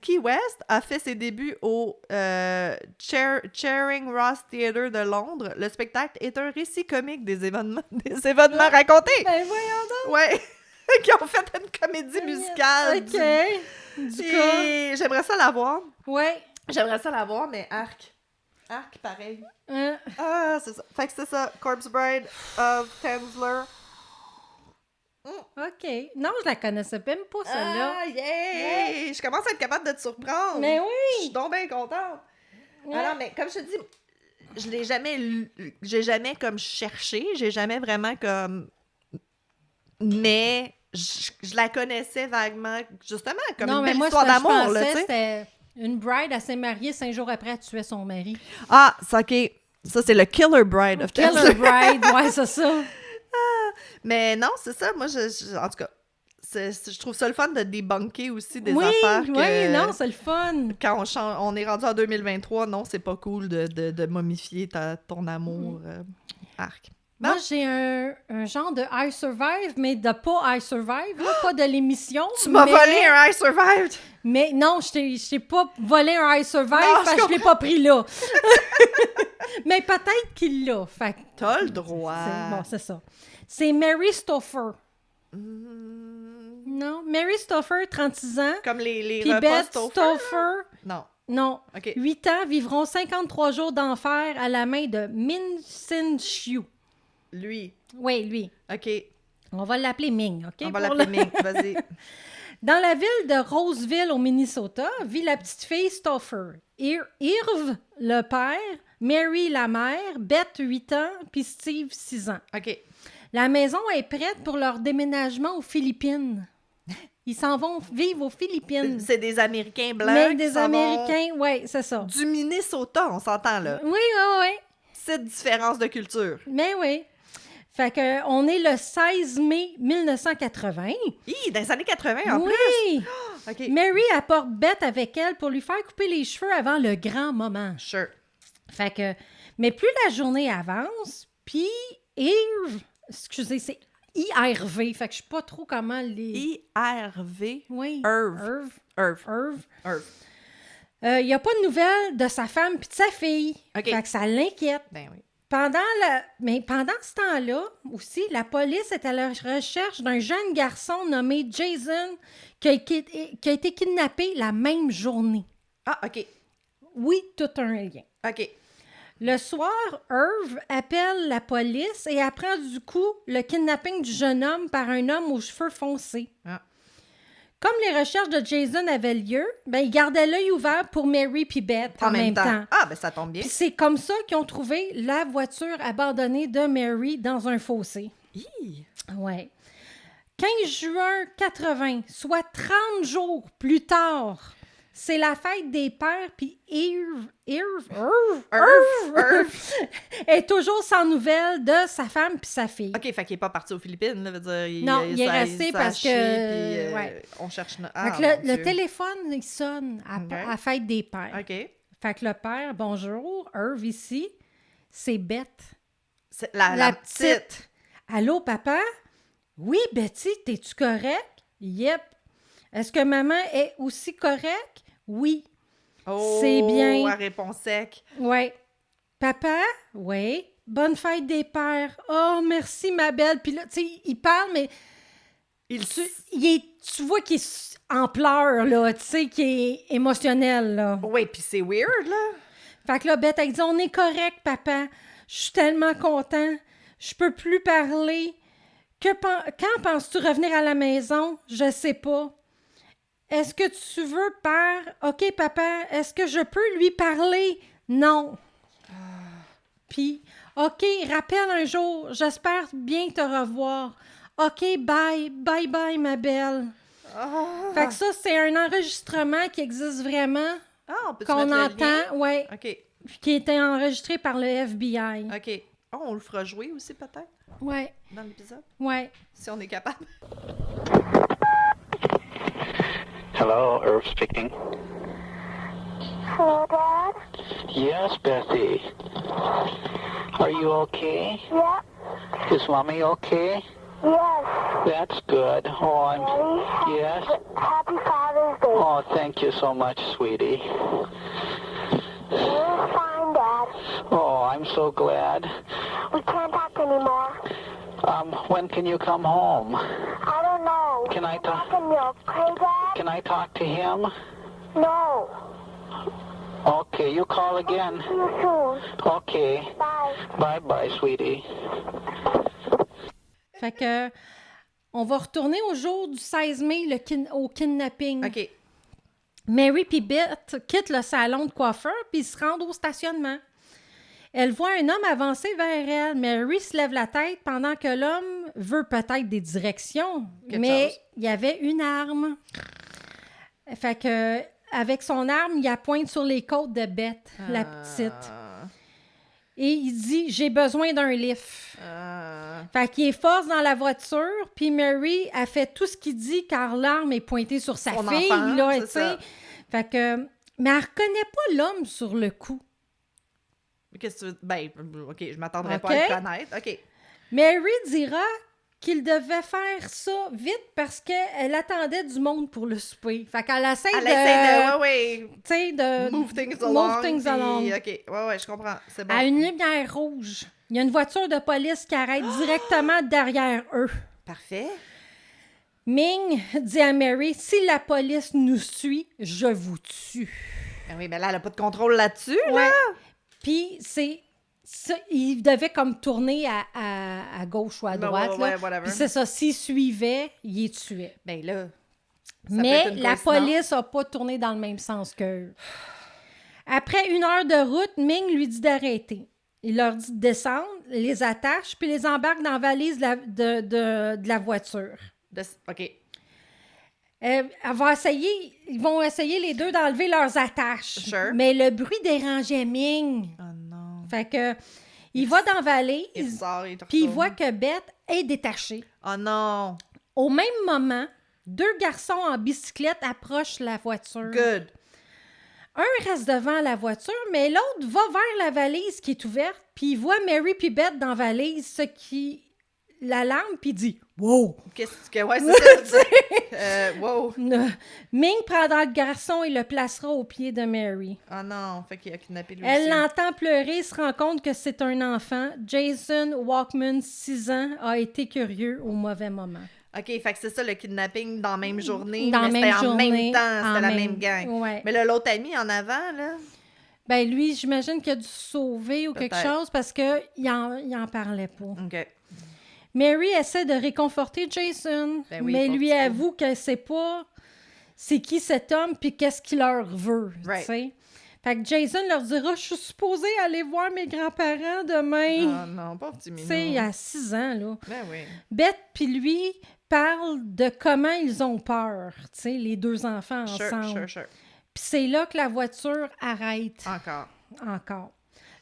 a fait ses débuts au Charing Cross Theatre de Londres. Le spectacle est un récit comique des événements racontés. Ben voyons donc. Ouais, qui ont fait une comédie musicale. OK. Du coup. Et j'aimerais ça la voir. Ouais. J'aimerais ça la voir, mais arc. Arc, pareil. Hein. Ah, c'est ça. Fait que c'est ça. Corpse Bride of Tanzler. OK. Non, je la connaissais même pas, celle-là. Ah, yeah! Je commence à être capable de te surprendre. Mais Je oui! suis donc bien contente. Ouais. Alors, mais comme je te dis, je l'ai jamais lu, j'ai jamais comme cherché, j'ai jamais vraiment comme... Mais je la connaissais vaguement, justement, comme non, une mais belle moi, histoire ce que je d'amour, là, pensais, tu sais. c'était une bride, elle s'est mariée 5 jours après, elle tuait son mari. Ah, c'est OK. Ça, c'est le Killer Bride of Killer Tanzler. bride, ouais, c'est ça. Mais non, c'est ça. Moi, en tout cas, je trouve ça le fun de débunker aussi des oui, affaires que... oui, non, c'est le fun. Quand on est rendu en 2023, non, c'est pas cool de momifier ton amour. Arc. Bon. Moi, j'ai un genre de I Survive, mais de pas I Survive, là, pas de l'émission. Tu m'as mais- volé un I Survived! Mais non, je t'ai pas volé un I Survive Non, parce que je l'ai pas pris là. Mais peut-être qu'il l'a. Fait que T'as le droit. bon, c'est ça. C'est Mary Stoffer. Hmm, Non, Mary Stoffer, 36 ans. Comme les Puis repas Beth Stauffer? Stoffer, Non. non, OK. 8 ans, vivront 53 jours d'enfer à la main de Min Sin Chiu. Lui. Oui, lui. OK. On va l'appeler Ming, OK? On va pour l'appeler le- Ming. Vas-y. Dans la ville de Roseville, au Minnesota, vit la petite fille Stoffer. Irv, le père, Mary, la mère, Beth, 8 ans, puis Steve, 6 ans. OK. La maison est prête pour leur déménagement aux Philippines. Ils s'en vont vivre aux Philippines. C'est des Américains blancs. Mais qui des s'en vont Américains, oui, c'est ça. Du Minnesota, on s'entend là. Oui, oui, oui. Petite différence de culture. Mais oui. Fait que on est le 16 mai 1980. Hi, dans les années 80 en oui. plus. OK. Mary apporte Beth avec elle pour lui faire couper les cheveux avant le grand moment. Sure. Fait que, mais plus la journée avance, puis Irv, excusez, c'est IRV, fait que je sais pas trop comment les... IRV. Oui. Irv. Irv. Irv. Irv. Il n'y a pas de nouvelles de sa femme puis de sa fille. OK. Fait que ça l'inquiète. Ben oui. Mais pendant ce temps-là, aussi, la police est à la recherche d'un jeune garçon nommé Jason qui a été kidnappé la même journée. Ah, OK. Oui, tout un lien. OK. Le soir, Irv appelle la police et apprend du coup le kidnapping du jeune homme par un homme aux cheveux foncés. Ah. Comme les recherches de Jason avaient lieu, ben, il gardait l'œil ouvert pour Mary puis Beth en même temps. Ah, ben ça tombe bien. Puis c'est comme ça qu'ils ont trouvé la voiture abandonnée de Mary dans un fossé. Hi. Ouais. 15 juin 80, soit 30 jours plus tard, c'est la fête des pères, puis Irv est toujours sans nouvelles de sa femme puis sa fille. OK, fait qu'il n'est pas parti aux Philippines, là, veut dire... Non, il est resté ça a parce que- chié, puis, ouais. on cherche... Fait que le téléphone, il sonne Ok. à la fête des pères. OK. Fait que le père, bonjour, Irv ici, c'est Beth. C'est La la petite. petite. Allô, papa? Oui, Betty, t'es-tu correct? Yep. Est-ce que maman est aussi correcte? Oui. Oh, C'est bien. elle répond sec. Ouais. Papa? Oui. Bonne fête des pères. Oh, merci, ma belle. Puis là, tu sais, il parle, mais tu vois qu'il est en pleurs, là, tu sais, qu'il est émotionnel, là. Oui, puis c'est weird, là. Fait que là, Beth, elle dit, on est correct, papa. Je suis tellement content. Je peux plus parler. Quand penses-tu revenir à la maison? Je sais pas. Est-ce que tu veux, père? OK, papa, est-ce que je peux lui parler? Non. Puis, OK, rappelle un jour. J'espère bien te revoir. OK, bye. Bye, bye, ma belle. Ah. Fait que ça, c'est un enregistrement qui existe vraiment, Ah, on peut qu'on mettre le lien? entend, ouais, OK. qui a été enregistré par le FBI. OK. Oh, on le fera jouer aussi, peut-être, Ouais, dans l'épisode, ouais. si on est capable. Hello, Irv speaking. Hello, Dad? Yes, Betty. Are you okay? Yeah. Is Mommy okay? Yes. That's good. Oh, I'm... Daddy? Yes? Happy Father's Day. Oh, thank you so much, sweetie. We're fine, Dad. Oh, I'm so glad. We can't talk anymore. When can you come home? I don't know. Can I talk? Talking milk, okay, Dad? Can I talk to him? No. Okay, you call again. See you soon. Okay. Bye. Bye-bye, sweetie. Fait que, on va retourner au jour du 16 mai, au kidnapping. OK. Mary et Beth quittent le salon de coiffeur puis ils se rendent au stationnement. Elle voit un homme avancer vers elle. Mary se lève la tête pendant que l'homme veut peut-être des directions, Quelque mais chose. il y avait une arme. Fait que, avec son arme, il la pointe sur les côtes de Beth, la petite. Et il dit « J'ai besoin d'un lift ». Fait qu'il est force dans la voiture, puis Mary a fait tout ce qu'il dit car l'arme est pointée sur sa Son fille, enfant, là, c'est tu sais. ça. Fait que... Mais elle reconnaît pas l'homme sur le coup. Qu'est-ce que tu veux... Ben, OK, je m'attendrais OK. pas à le connaître. OK. Mary dira qu'il devait faire ça vite parce qu'elle attendait du monde pour le souper. Fait qu'elle essaie Elle de... essaie de... Ouais, tu sais, de... Move things along. Move things puis- along. OK, ouais, je comprends. C'est bon. À une lumière rouge. Il y a une voiture de police qui arrête directement derrière eux. Parfait. Ming dit à Mary, si la police nous suit, je vous tue. Ben oui, mais là, elle n'a pas de contrôle là-dessus, là. Ouais. Puis c'est ça, il devait comme tourner à gauche ou à Ben droite. ouais, là. whatever. Puis c'est ça, s'il suivait, il les tuait. Ben là, ça peut Mais être une la coïncidence. police n'a pas tourné dans le même sens qu'eux. Après 1 heure de route, Ming lui dit d'arrêter. Il leur dit de descendre, les attache, puis les embarque dans la valise de la voiture. OK. Ils vont essayer les deux d'enlever leurs attaches. Sure. Mais le bruit dérangeait Ming. Oh non. Fait que il va dans la vallée, Il sort, il te puis il retourne. voit que Beth est détachée. Oh non. Au même moment, 2 garçons en bicyclette approchent la voiture. Good. Un reste devant la voiture, mais l'autre va vers la valise qui est ouverte, puis il voit Mary puis Beth dans la valise, ce qui l'alarme, puis il dit « Wow! » Qu'est-ce que... Ouais, c'est ça. Wow. Ming prendra le garçon et le placera au pied de Mary. Oh non, fait qu'il a kidnappé lui Elle aussi. l'entend pleurer et se rend compte que c'est un enfant. Jason Walkman, 6 ans, a été curieux au mauvais moment. OK, fait que c'est ça, le kidnapping dans la même journée. Dans la mais même c'était journée, en même temps, en c'était la même- même gang. ouais. Mais là, l'autre ami en avant, là... Ben lui, j'imagine qu'il a dû se sauver ou quelque Peut-être. chose parce qu'il en parlait pas. OK. Mary essaie de réconforter Jason, Ben oui, mais faut lui que tu avoue qu'elle sait pas c'est qui cet homme puis qu'est-ce qu'il leur veut, Right. tu sais. Fait que Jason leur dira « Je suis supposée aller voir mes grands-parents demain. Oh non, pauvre petit Tu minou. sais, il a 6 ans, là. Ben oui. Beth puis lui parlent de comment ils ont peur, tu sais, les 2 enfants ensemble. Sure. Puis c'est là que la voiture arrête Encore. encore.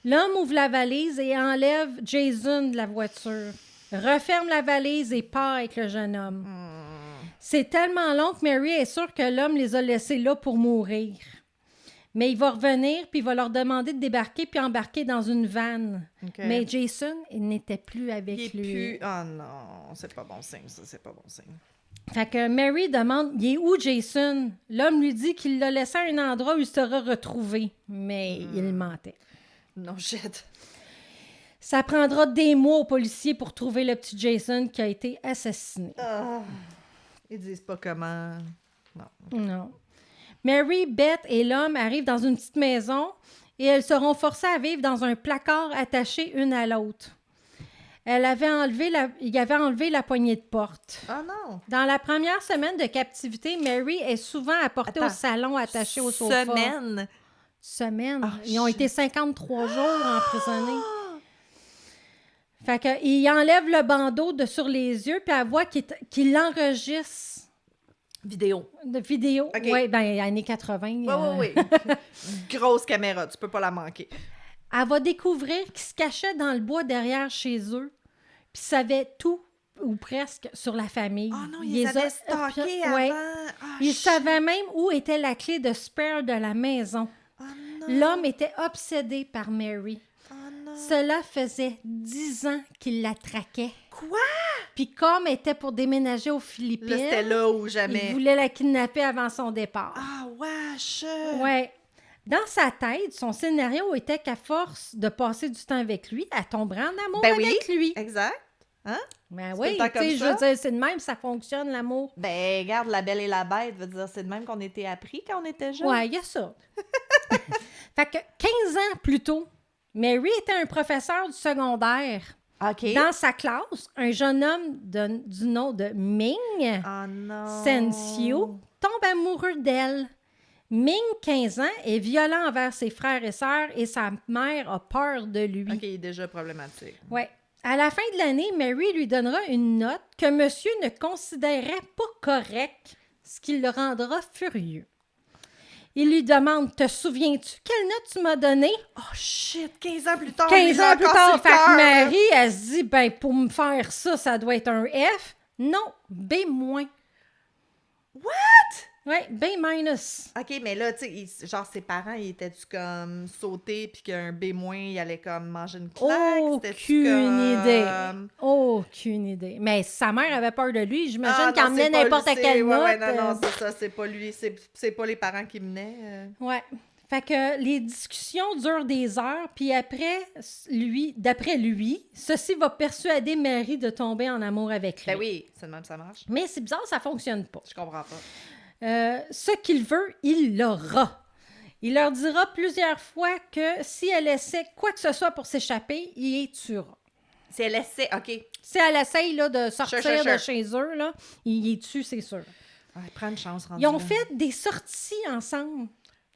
L'homme ouvre la valise et enlève Jason de la voiture, referme la valise et part avec le jeune homme. C'est tellement long que Mary est sûre que l'homme les a laissés là pour mourir. Mais il va revenir, puis il va leur demander de débarquer puis embarquer dans une vanne. OK. Mais Jason, il n'était plus Il avec est lui. plus... Oh non, c'est pas bon signe, ça, c'est pas bon signe. Fait que Mary demande « Il est où Jason? » L'homme lui dit qu'il l'a laissé à un endroit où il sera retrouvé. Mais il mentait. Non, shit. Ça prendra des mois aux policiers pour trouver le petit Jason qui a été assassiné. Ah. Ils disent pas comment... Non. Non. Mary, Beth et l'homme arrivent dans une petite maison et elles seront forcées à vivre dans un placard attaché une à l'autre. Il avait enlevé la poignée de porte. Oh non. Dans la première semaine de captivité, Mary est souvent apportée au Attends. salon attachée au sofa. Semaine. Oh, Ils ont shit. été 53 jours emprisonnés. Fait que, il enlève le bandeau sur les yeux, puis elle voit qu'il enregistre Vidéo. de vidéos. OK. Oui, ben années 80. Oui. Grosse caméra, tu peux pas la manquer. elle va découvrir qu'il se cachait dans le bois derrière chez eux, puis savait tout ou presque sur la famille. Oh non, ils avaient stalké avant. Ouais. Ah, Il shit. savait même où était la clé de spare de la maison. Oh non. L'homme était obsédé par Mary. Oh non. Cela faisait 10 ans qu'il la traquait. Quoi? Puis comme elle était pour déménager aux Philippines, Là, c'était là où il jamais... voulait la kidnapper avant son départ. Ah, wesh! Ouais. Dans sa tête, son scénario était qu'à force de passer du temps avec lui, elle tomberait en amour Ben oui. avec lui. Exact. Ben C'est oui, tout le temps tu sais, comme je veux ça. dire, c'est de même, ça fonctionne, l'amour. Ben, regarde, La Belle et la Bête, veut dire, c'est de même qu'on était appris quand on était jeunes. Ouais, il y a ça. Fait que 15 ans plus tôt, Mary était un professeur du secondaire. OK. Dans sa classe, un jeune homme du nom de Ming Oh non. Sensio tombe amoureux d'elle. Ming, 15 ans, est violent envers ses frères et sœurs et sa mère a peur de lui. OK, il est déjà problématique. Ouais. À la fin de l'année, Mary lui donnera une note que monsieur ne considérait pas correcte, ce qui le rendra furieux. Il lui demande « Te souviens-tu quelle note tu m'as donnée? Oh shit, 15 ans plus tard. 15 il a ans plus encore tard, sur le fait que cœur, là. Mary, elle se dit « Ben, pour me faire ça, ça doit être un F. » Non, B-. What? Ouais, B-. OK, mais là, tu sais, genre, ses parents, ils étaient-tu comme sautés, puis qu'un B-, il allait comme manger une claque? Aucune idée. Aucune idée. Mais sa mère avait peur de lui. J'imagine qu'elle emmenait n'importe quelle note. Ouais, non, c'est ça, c'est pas lui, c'est pas les parents qui menaient. Ouais. Fait que les discussions durent des heures, puis d'après lui, ceci va persuader Mary de tomber en amour avec lui. Ben oui, c'est de même ça marche. Mais c'est bizarre, ça fonctionne pas. Je comprends pas. Ce qu'il veut, il l'aura. Il leur dira plusieurs fois que si elle essaie quoi que ce soit pour s'échapper, il les tuera. Si elle essaie, OK. Si elle essaye là, de sortir Sure. de chez eux, là, il les tue, c'est sûr. Ouais, prends une chance, rendu Ils ont là. fait des sorties ensemble,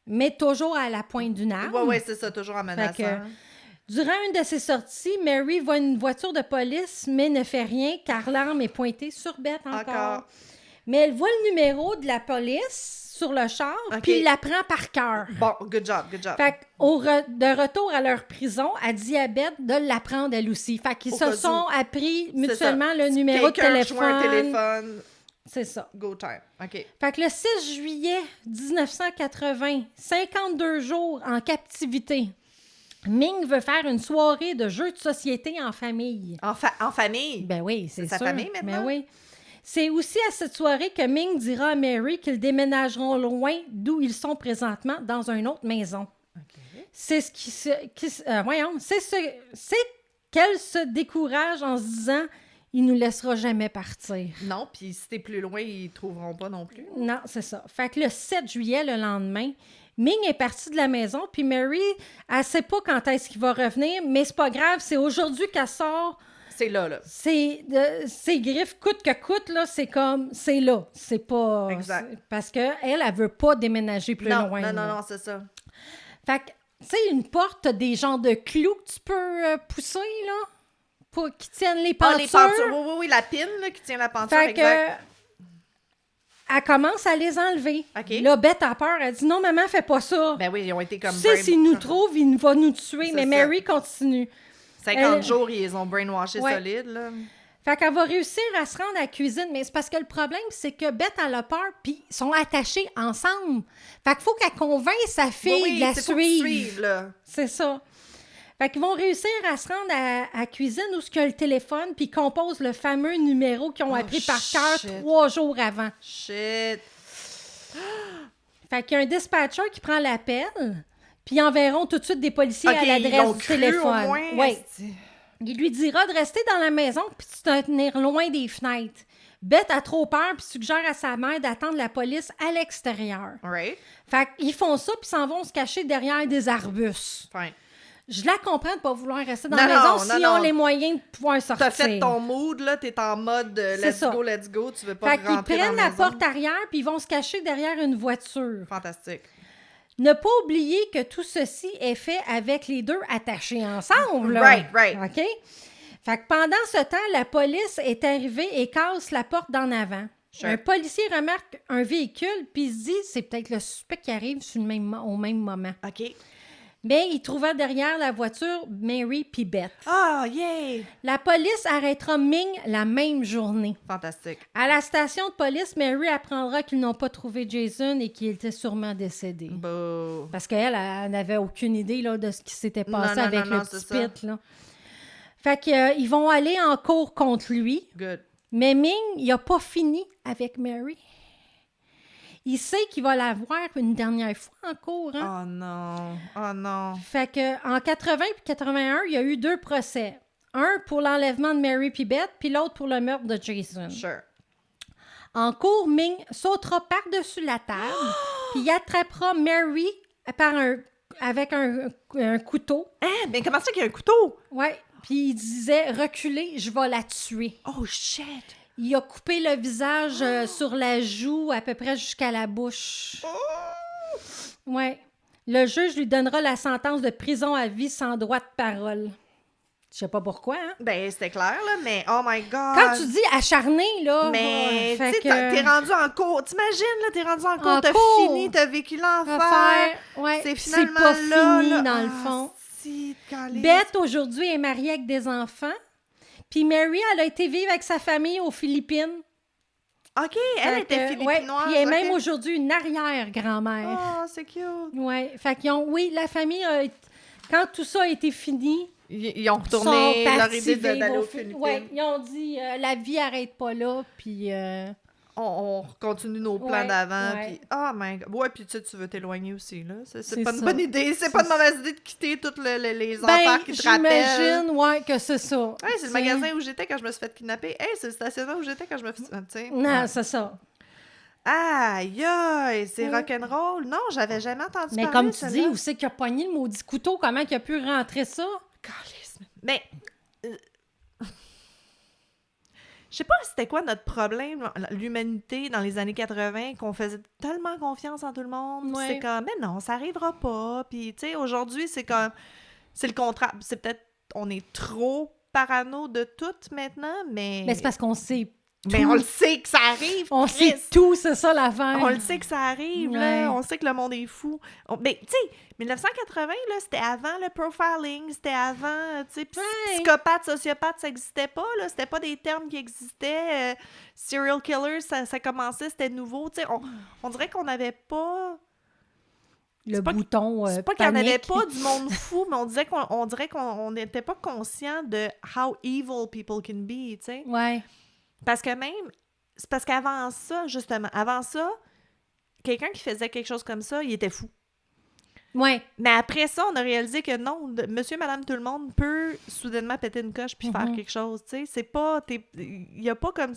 mais toujours à la pointe d'une arme. Ouais, c'est ça, toujours en menaçant. Fait que, durant une de ces sorties, Mary voit une voiture de police, mais ne fait rien car l'arme est pointée sur Beth encore. Mais elle voit le numéro de la police sur le char, OK. puis il la prend par cœur. Bon, good job. Fait de retour à leur prison, elle dit à Beth de l'apprendre elle aussi. Fait qu'ils Au se cas sont où. appris C'est mutuellement ça. le Si numéro de quelqu'un joue un téléphone. téléphone, C'est ça. go time. OK. Fait que le 6 juillet 1980, 52 jours en captivité, Ming veut faire une soirée de jeux de société en famille. En famille? Ben oui, c'est sa sûr. famille maintenant? Ben oui. C'est aussi à cette soirée que Ming dira à Mary qu'ils déménageront loin d'où ils sont présentement, dans une autre maison. OK. C'est ce c'est qu'elle se décourage en se disant il nous laissera jamais partir. Non, puis si t'es plus loin, ils trouveront pas non plus. Non, c'est ça. Fait que le 7 juillet, le lendemain, Ming est partie de la maison, puis Mary, elle sait pas quand est-ce qu'il va revenir, mais c'est pas grave, c'est aujourd'hui qu'elle sort. C'est là. Ses griffes, coûte que coûte, là, c'est là. C'est pas... Exact. Parce qu'elle, elle veut pas déménager plus loin. là. Non, c'est ça. Fait que, tu sais, une porte, t'as des genres de clous que tu peux pousser, là, pour qu'ils tiennent les Ah, pentures. les pentures. Oui, la pine là, qui tient la penture, Fait que, exact. elle commence à les enlever. OK. Là, Beth a peur. Elle dit, non, maman, fais pas ça. Ben oui, ils ont été comme... Tu sais, s'il nous trouve, il va nous tuer. C'est Mais ça. Mary continue. 50 jours, ils les ont brainwashés Ouais. solides, là. Fait qu'elle va réussir à se rendre à la cuisine. Mais c'est parce que le problème, c'est que Beth, elle a peur, puis ils sont attachés ensemble. Fait qu'il faut qu'elle convainc sa fille Oui, de la c'est faut qu'ils suivre. suivent, là. C'est ça. Fait qu'ils vont réussir à se rendre à la cuisine où il y a le téléphone, puis ils composent le fameux numéro qu'ils ont appris par cœur shit. 3 jours avant. Shit. Fait qu'il y a un dispatcher qui prend l'appel, puis ils enverront tout de suite des policiers OK, à ils l'adresse l'ont du cru, téléphone. au moins. Oui. esti. Il lui dira de rester dans la maison puis de se tenir loin des fenêtres. Beth a trop peur puis suggère à sa mère d'attendre la police à l'extérieur. Right. Fait qu'ils font ça puis s'en vont se cacher derrière des arbustes. Fine. Je la comprends de pas vouloir rester dans Non, la maison non, s'ils non. ont les moyens de pouvoir sortir. T'as fait ton mood, là, t'es en mode C'est ça. let's go, tu veux pas Fait qu'ils rentrer dans prennent la la maison. porte arrière puis ils vont se cacher derrière une voiture. Fantastique. Ne pas oublier que tout ceci est fait avec les deux attachés ensemble. là. Right. OK? Fait que pendant ce temps, la police est arrivée et casse la porte d'en avant. Sure. Un policier remarque un véhicule puis il se dit c'est peut-être le suspect qui arrive au même moment. OK. Mais il trouva derrière la voiture Mary puis Beth. Ah, yay! La police arrêtera Ming la même journée. Fantastique. À la station de police, Mary apprendra qu'ils n'ont pas trouvé Jason et qu'il était sûrement décédé. Beau. Parce qu'elle, elle n'avait aucune idée là, de ce qui s'était passé Non, avec non, le non, petit c'est ça. Pete. Là. Fait qu'ils vont aller en cours contre lui. Good. Mais Ming, il n'a pas fini avec Mary. Il sait qu'il va la voir une dernière fois en cours. Hein? Oh non. Oh non. Fait que en 80 et 81, il y a eu 2 procès. Un pour l'enlèvement de Mary puis Beth, puis l'autre pour le meurtre de Jason. Sure. En cours, Ming sautera par-dessus la table, puis il attrapera Mary avec un couteau. Hein? Mais comment ça qu'il y a un couteau? Ouais. Puis il disait « Reculez, je vais la tuer ». Oh shit! Il a coupé le visage sur la joue à peu près jusqu'à la bouche. Ouais. Le juge lui donnera la sentence de prison à vie sans droit de parole. Je sais pas pourquoi, hein? Ben, c'était clair, là, mais oh my God! Quand tu dis acharné, là... Mais, fait tu sais, que- t'es rendu en cours. T'imagines, là, t'es rendu en cours, En t'as cours. fini, t'as vécu l'enfer. Affaire, ouais, C'est c'est finalement pas là, fini là. dans le Ah, fond. si, calice. Beth, aujourd'hui, est mariée avec des enfants. Puis Mary, elle a été vivre avec sa famille aux Philippines. OK, elle Fait était que, philippinoise. ouais, puis elle est ok. même aujourd'hui une arrière-grand-mère. Oh, c'est cute. Ouais, fait qu'ils ont... Oui, la famille a été... Quand tout ça a été fini... Ils ont sont retourné leur partis idée vivre d'aller aux Philippines. Philippines. Ouais, ils ont dit la vie arrête pas là, puis... On continue nos plans Ouais, d'avant. ouais. Puis, oh my God. Ouais, puis tu sais, tu veux t'éloigner aussi, là. C'est C'est pas une ça. bonne idée. C'est pas une mauvaise idée de quitter tous les Ben, affaires qui te rappellent. j'imagine, ouais, que c'est ça. Ouais, c'est le T'sais. magasin où j'étais quand je me suis fait kidnapper. Hey, c'est le stationnement où j'étais quand je me suis... Tu sais. Non, Ouais. c'est ça. Aïe, aïe, c'est Ouais. rock'n'roll. Non, j'avais jamais entendu Mais parler comme de tu dis, celle-là. où c'est qu'il a pogné le maudit couteau? Comment il a pu rentrer ça? Calisse. Mais... je sais pas c'était quoi notre problème, l'humanité, dans les années 80, qu'on faisait tellement confiance en tout le monde. Puis Ouais. c'est comme, mais non, ça arrivera pas. Puis, tu sais, aujourd'hui, c'est comme... c'est le contraire. C'est peut-être... on est trop parano de tout maintenant, mais... Mais c'est parce qu'on sait Ben, tout. on le sait que ça arrive, On Chris. sait tout, c'est ça l'affaire. On le sait que ça arrive, Ouais. là. On sait que le monde est fou. Ben, tu sais, 1980, là, c'était avant le profiling, c'était avant, tu sais, Ouais. psychopathe, sociopathe, ça existait pas, là. C'était pas des termes qui existaient. Serial killer, ça commençait, c'était nouveau. Tu sais, on dirait qu'on n'avait pas... Le c'est pas bouton c'est pas qu'il n'y en avait panique. pas du monde fou, mais on dirait qu'on n'était pas conscient de how evil people can be, tu sais. Ouais. Parce que même, c'est parce qu'avant ça, justement, avant ça, quelqu'un qui faisait quelque chose comme ça, il était fou. Ouais. Mais après ça, on a réalisé que non, monsieur, madame, tout le monde peut soudainement péter une coche puis faire quelque chose, tu sais. C'est pas... il y a pas comme...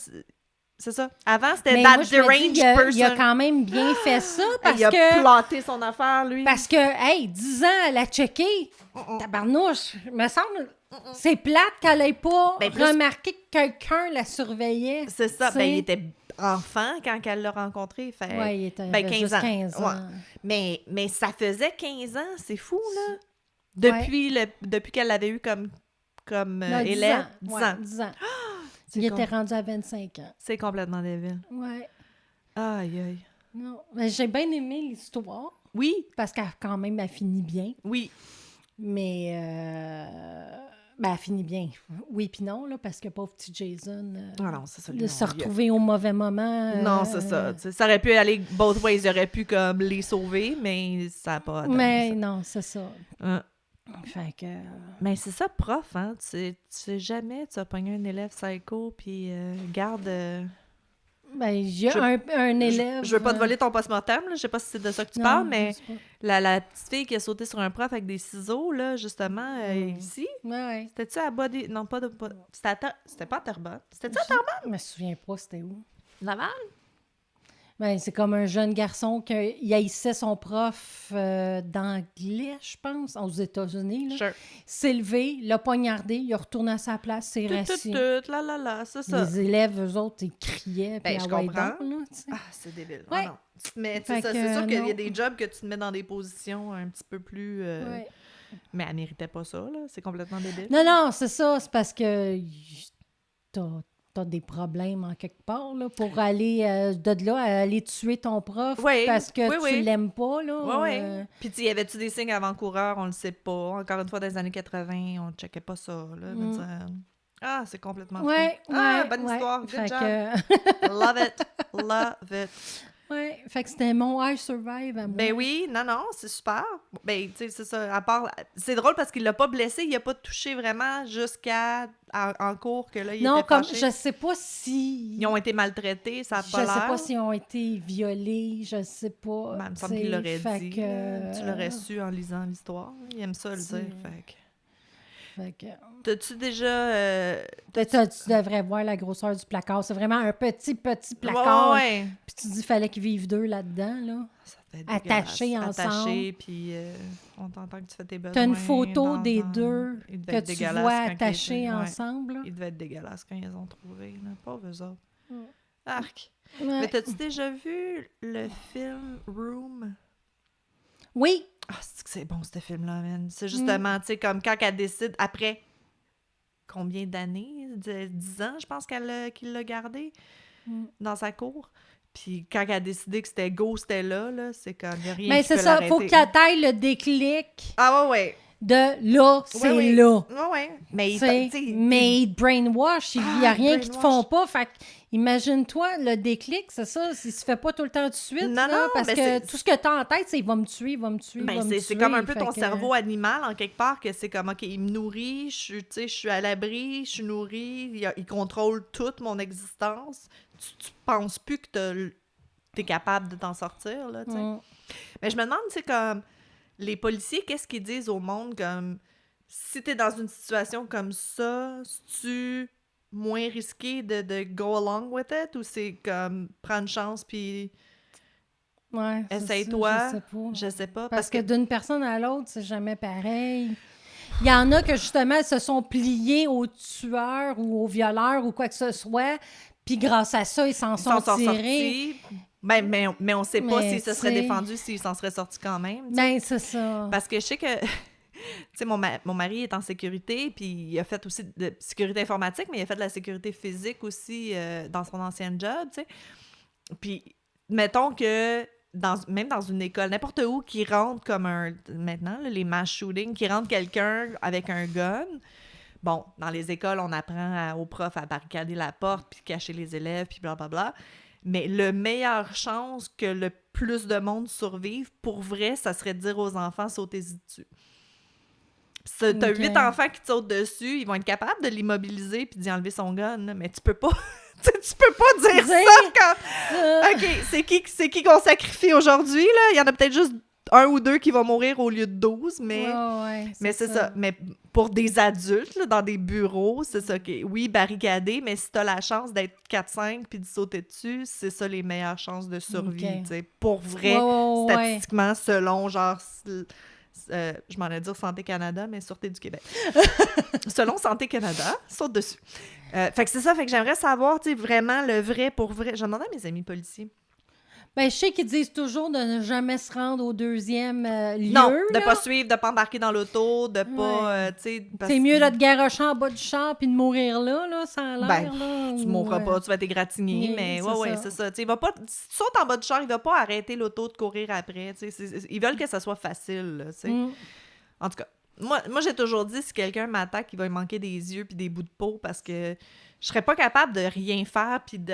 c'est ça. Avant, c'était Mais that moi, je me dis, deranged il a person. quand même bien fait ça parce Il a que... planté son affaire, lui. Parce que, hey, 10 ans, elle a checké. Tabarnouche, me semble... C'est plate qu'elle ait pas Ben, plus- remarqué que quelqu'un la surveillait. C'est ça. tu sais. Ben, il était enfant quand elle l'a rencontré. Fait... Ouais, il était ben, 15 juste ans. 15 ans. Ouais. Mais ça faisait 15 ans, c'est fou, là. Depuis qu'elle l'avait eu comme Non, 10 élève. ans. 10 Ouais, ans. 10 ans. C'est Il con. était rendu à 25 ans. C'est complètement débile. Ouais. Aïe, aïe. Non. Mais j'ai bien aimé l'histoire Oui, parce qu'elle, quand même, elle finit bien. oui. Mais, ben, elle finit bien. Oui puis non, là, parce que pauvre petit Jason, Ah non, c'est ça. de lui, se non, retrouver au mauvais moment. Non, c'est ça. Tu sais, ça aurait pu aller both ways. Il aurait pu comme les sauver, mais ça n'a pas donné Mais ça. non, c'est ça. Hein. Fait que... Mais c'est ça, prof, hein. Tu sais jamais, tu vas pogner un élève psycho, puis garde... Ben, il y a Je- un élève... Je veux pas te voler ton post-mortem, là. Je sais pas si c'est de ça que tu non, parles, mais je sais pas. la petite fille qui a sauté sur un prof avec des ciseaux, là, justement, ici, Ouais. c'était-tu à Body... Non, pas de... C'était pas à Terrebonne. C'était-tu à Terrebonne? Je me souviens pas c'était où. Laval? Ben, c'est comme un jeune garçon qui haïssait son prof d'anglais, je pense, aux États-Unis. Là. Sure. S'est levé, l'a poignardé, il est retourné à sa place, c'est resté. Là, c'est ça. Les élèves, eux autres, ils criaient. Ben, puis je ah ouais, comprends. donc, là, tu sais. Ah, c'est débile. Ouais. Ah non. Mais tu Fait sais, ça, que, c'est sûr qu'il y non. a des jobs que tu te mets dans des positions un petit peu plus... Ouais. Mais elle méritait pas ça, là. C'est complètement débile. Non, non, c'est ça. C'est parce que t'as t'as des problèmes en quelque part, là, pour aller de là à aller tuer ton prof Oui, parce que oui, tu oui. l'aimes pas, là. Oui. Puis, y avait-tu des signes avant-coureurs? On le sait pas. Encore une fois, dans les années 80, on ne checkait pas ça. Là. Je veux dire, c'est complètement fou. Ouais, Ah, ouais, bonne ouais. histoire. Good Fait job. que... Love it. Love it. ouais, fait que c'était mon I Survive à moi. Ben oui, non, c'est super. Ben, tu sais, c'est ça. À part... C'est drôle parce qu'il l'a pas blessé, il a pas touché vraiment jusqu'à en cours que là, il non, était comme fâché. je sais pas si... Ils ont été maltraités, ça a pas Je sais l'air. pas s'ils ont été violés, je sais pas. Ben, il me semble qu'il l'aurait dit. Là. Tu l'aurais su en lisant l'histoire. Il aime ça le dire. Fait que... T'as-tu déjà... Tu devrais voir la grosseur du placard. C'est vraiment un petit placard. Ouais. Puis tu dis qu'il fallait qu'ils vivent deux là-dedans, là. Ça fait Attachés dégueulasse. ensemble. Attachés, puis on t'entend que tu fais tes besoins. T'as une photo dans- des dans- deux Il devait que être tu dégueulasse vois quand ils attachés étaient- ouais. ensemble. là. Il devait être dégueulasse quand ils les ont trouvés. Là. Pauvres eux autres. Mm. Arc. Ouais. Mais t'as-tu déjà vu le film Room? Oui, Ah, c'est bon, ce film-là, man. C'est justement, tu sais, comme quand elle décide, après combien d'années? 10 ans, je pense qu'il l'a gardé dans sa cour. Puis quand elle a décidé que c'était go, c'était là, c'est comme, il n'y a rien mais qui c'est peut ça. l'arrêter. Faut qu'elle taille le déclic Ah ouais. de là, c'est Oui. là. Ouais. Mais, T'sais, tu sais, mais ils te brainwash, il n'y a Ah, rien qui te font brainwash. pas. Fait que, imagine-toi, le déclic, c'est ça, il se fait pas tout le temps de suite. Non, là, non, parce mais que c'est- tout ce que tu as en tête, c'est il va me tuer, il va me tuer, il ben, va me tuer. c'est comme un peu Fait ton que- cerveau animal, en quelque part, que c'est comme, OK, il me nourrit, tu sais, je suis à l'abri, je suis nourrie, il contrôle toute mon existence. Tu penses plus que t'es capable de t'en sortir, là, tu sais. Mais je me demande, tu sais, comme, les policiers, qu'est-ce qu'ils disent au monde, comme, si t'es dans une situation comme ça, c'est-tu moins risqué de go along with it, ou c'est comme, prends une chance, puis Ouais, c'est ça, essaye-toi? je sais pas. Je sais pas, Parce que d'une personne à l'autre, c'est jamais pareil. Il y en a que, justement, se sont pliés aux tueurs ou aux violeurs ou quoi que ce soit, puis grâce à ça, ils s'en Ils sont s'en tirés. sortis. Ben, mais on sait pas Mais s'ils se seraient tu sais- défendus, s'ils s'en seraient sortis quand même. tu sais. Ben, c'est ça. Parce que je sais que, tu sais, mon mari est en sécurité, puis il a fait aussi de sécurité informatique, mais il a fait de la sécurité physique aussi dans son ancien job, tu sais. Puis, mettons que, même dans une école, n'importe où, qui rentre comme maintenant, là, les mass shootings, qui rentre quelqu'un avec un gun. Bon, dans les écoles, on apprend aux profs à barricader la porte, puis cacher les élèves, puis blablabla. Mais le meilleure chance que le plus de monde survive, pour vrai, ça serait de dire aux enfants, sautez-y dessus. T'as Ok. 8 enfants qui te sautent dessus, ils vont être capables de l'immobiliser puis d'y enlever son gun, là, mais tu peux pas... tu peux pas dire ça quand... OK, c'est qui qu'on sacrifie aujourd'hui, là? Il y en a peut-être juste 1 ou 2 qui vont mourir au lieu de 12, mais... Mais c'est ça. Mais pour des adultes, là, dans des bureaux, c'est ça. Oui, barricadé, mais si t'as la chance d'être 4-5 puis de sauter dessus, c'est ça les meilleures chances de survie. Ok. tu sais. Pour vrai, Ouais. statistiquement, selon genre... je m'en ai dit Santé Canada, mais Sûreté du Québec. Selon Santé Canada, saute dessus. Fait que c'est ça, fait que j'aimerais savoir, tu sais, vraiment le vrai pour vrai. J'en demandais à mes amis policiers. Ben, je sais qu'ils disent toujours de ne jamais se rendre au deuxième lieu. Non, de là. pas suivre, de pas embarquer dans l'auto, de pas, tu sais... parce- C'est mieux de te garocher en bas du char puis de mourir là, sans l'air, Ben, là. Tu ou, mourras pas, tu vas t'égratigner, oui, mais c'est ouais, ça. c'est ça. Tu sais, il va pas, si tu sautes en bas du char, il va pas arrêter l'auto de courir après. Tu sais, ils veulent que ça soit facile, là, tu sais. En tout cas, moi j'ai toujours dit, si quelqu'un m'attaque, il va me manquer des yeux puis des bouts de peau parce que je serais pas capable de rien faire puis tu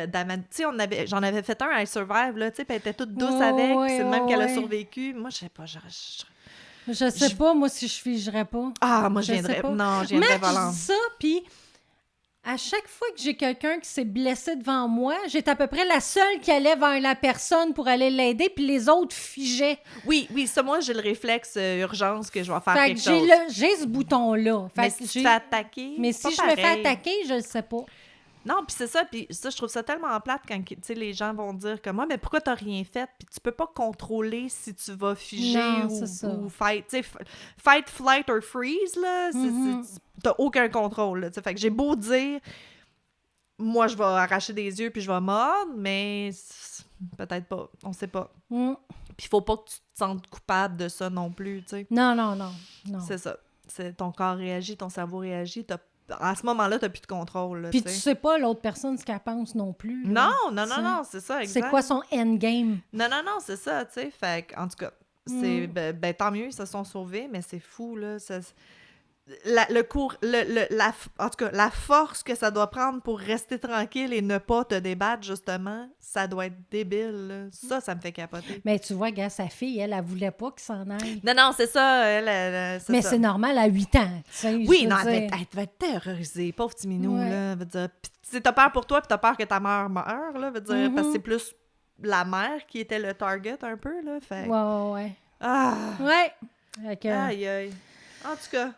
sais, j'en avais fait un à I Survive, là, tu sais, puis elle était toute douce avec, puis c'est de même qu'elle a survécu. Moi, je sais pas, Je sais pas, moi, si je figerais pas. Ah, moi, je Je sais viendrais... pas. Non, je viendrais Max, volant. je dis ça, puis à chaque fois que j'ai quelqu'un qui s'est blessé devant moi, j'étais à peu près la seule qui allait vers la personne pour aller l'aider, puis les autres figeaient. Oui, ça, moi, j'ai le réflexe urgence que je vais faire Fait que quelque chose. j'ai ce bouton-là. Fait Mais que si tu j'ai- te fais attaquer, Mais c'est si pas je me fais pareil. attaquer, je le sais pas. Non, puis c'est ça, puis ça, je trouve ça tellement plate quand, tu sais, les gens vont dire comme moi, mais pourquoi t'as rien fait? Puis tu peux pas contrôler si tu vas figer Non, c'est ça. ou fight, tu sais, fight, flight or freeze, là, t'as aucun contrôle, là, tu sais. Fait que j'ai beau dire, moi, je vais arracher des yeux puis je vais mordre, mais peut-être pas, on sait pas. Puis faut pas que tu te sentes coupable de ça non plus, tu sais. Non. C'est ça. Ton corps réagit, ton cerveau réagit, t'as à ce moment-là, t'as plus de contrôle. Là, Puis tu tu sais. sais pas l'autre personne ce qu'elle pense non plus. là. Non, c'est ça, exact. C'est quoi son endgame? Non, c'est ça, tu sais. Fait que, en tout cas, c'est ben, tant mieux, ils se sont sauvés, mais c'est fou, là. En tout cas, la force que ça doit prendre pour rester tranquille et ne pas te débattre, justement, ça doit être débile, là. Ça me fait capoter. Mais tu vois, gars, sa fille, elle voulait pas qu'il s'en aille. Non, c'est ça, Mais ça. c'est normal, à 8 ans. Tu sais, Oui, je non, veux dire. elle devait être terrorisée, pauvre petit minou, Ouais. là. Veut dire, pis, tu sais, t'as peur pour toi, puis t'as peur que ta mère meure, là, veut dire, parce que c'est plus la mère qui était le target, un peu, là, fait... Ouais. Ah! Ouais. Fait que- Aïe. En tout cas...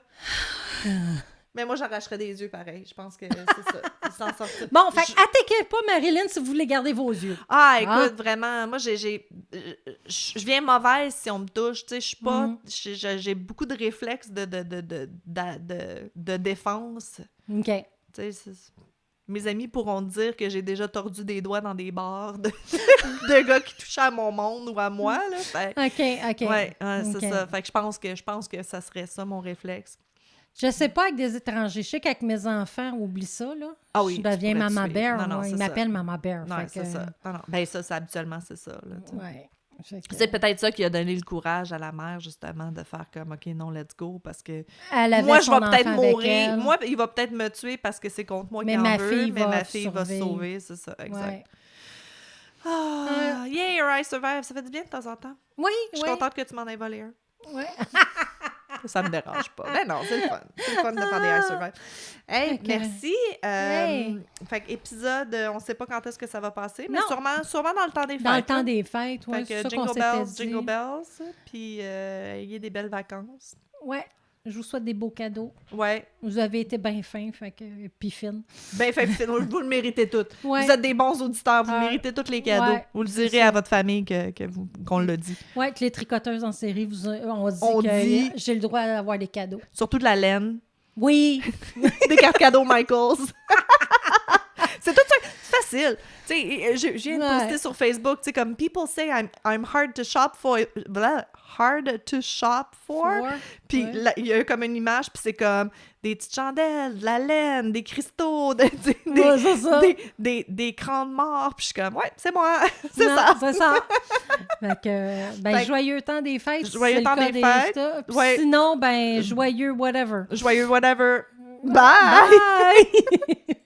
Mais moi, j'arracherais des yeux, pareil. Je pense que c'est ça. Ils s'en sortent. Bon, fait attaquez pas Marilyn si vous voulez garder vos yeux. Ah, écoute, vraiment, moi, je viens mauvaise si on me touche. Tu sais, je suis pas... J'ai beaucoup de réflexes de défense. OK. Tu sais, mes amis pourront dire que j'ai déjà tordu des doigts dans des bars de gars qui touchaient à mon monde ou à moi, là. Fait... OK. Ouais, c'est OK. ça. Fait que je pense que ça serait ça, mon réflexe. Je sais pas avec des étrangers. Je sais qu'avec mes enfants, oublie ça, là. Ah oui, Je deviens tu pourrais Mama tuer. Bear. Non, moi. c'est Ils ça. m'appellent Mama Bear. Non, fait c'est que- ça. Non. Ben ça, habituellement, c'est ça. Là, tu sais. Ouais. Fait que- C'est peut-être ça qui a donné le courage à la mère, justement, de faire comme, OK, non, let's go, parce que Elle avait moi, je son vais peut-être enfant avec mourir. elle. Moi, il va peut-être me tuer parce que c'est contre moi Mais qu'il en ma veut, fille mais va ma fille va se survivre. sauver, c'est ça, exact. Ouais. Ah, yay, I survive. Ça fait du bien de temps en temps. Oui, Je suis contente que tu m'en aies volé un. Ouais. Ça me dérange pas. Ben non, c'est le fun. C'est le fun de faire des I survive. Hey, Ok. merci. Hey. Fait que épisode, on sait pas quand est-ce que ça va passer, mais Non. sûrement dans le temps des fêtes. Dans le temps là. des fêtes, ouais, Fait c'est que ça qu'on Jingle s'était Bells, dit. puis ayez des belles vacances. Ouais, je vous souhaite des beaux cadeaux. Ouais, Vous avez été bien fins, fait que, puis fines. ben fait, vous le méritez toutes. Ouais. Vous êtes des bons auditeurs, vous Ah. méritez tous les cadeaux. Ouais, vous le c'est direz ça. à votre famille qu'on l'a dit. Ouais, que les tricoteuses en série, on dit On que dit- j'ai le droit d'avoir des cadeaux. Surtout de la laine. Oui! Des cartes cadeaux Michaels. C'est tout ça. C'est facile. Tu sais, je viens de Ouais. poster sur Facebook, tu sais, comme people say I'm hard to shop for. Hard to shop for. Puis Ouais. là, il y a comme une image, puis c'est comme des petites chandelles, de la laine, des cristaux, Ouais, c'est ça. des crans de mort. Puis je suis comme, ouais, c'est moi. C'est Non, ça. C'est ça. Fait que, ben, Fait que- joyeux temps des fêtes. si Joyeux c'est le temps cas des fêtes. ça. Puis Ouais. Sinon, ben, joyeux whatever. Joyeux whatever. Bye! Bye!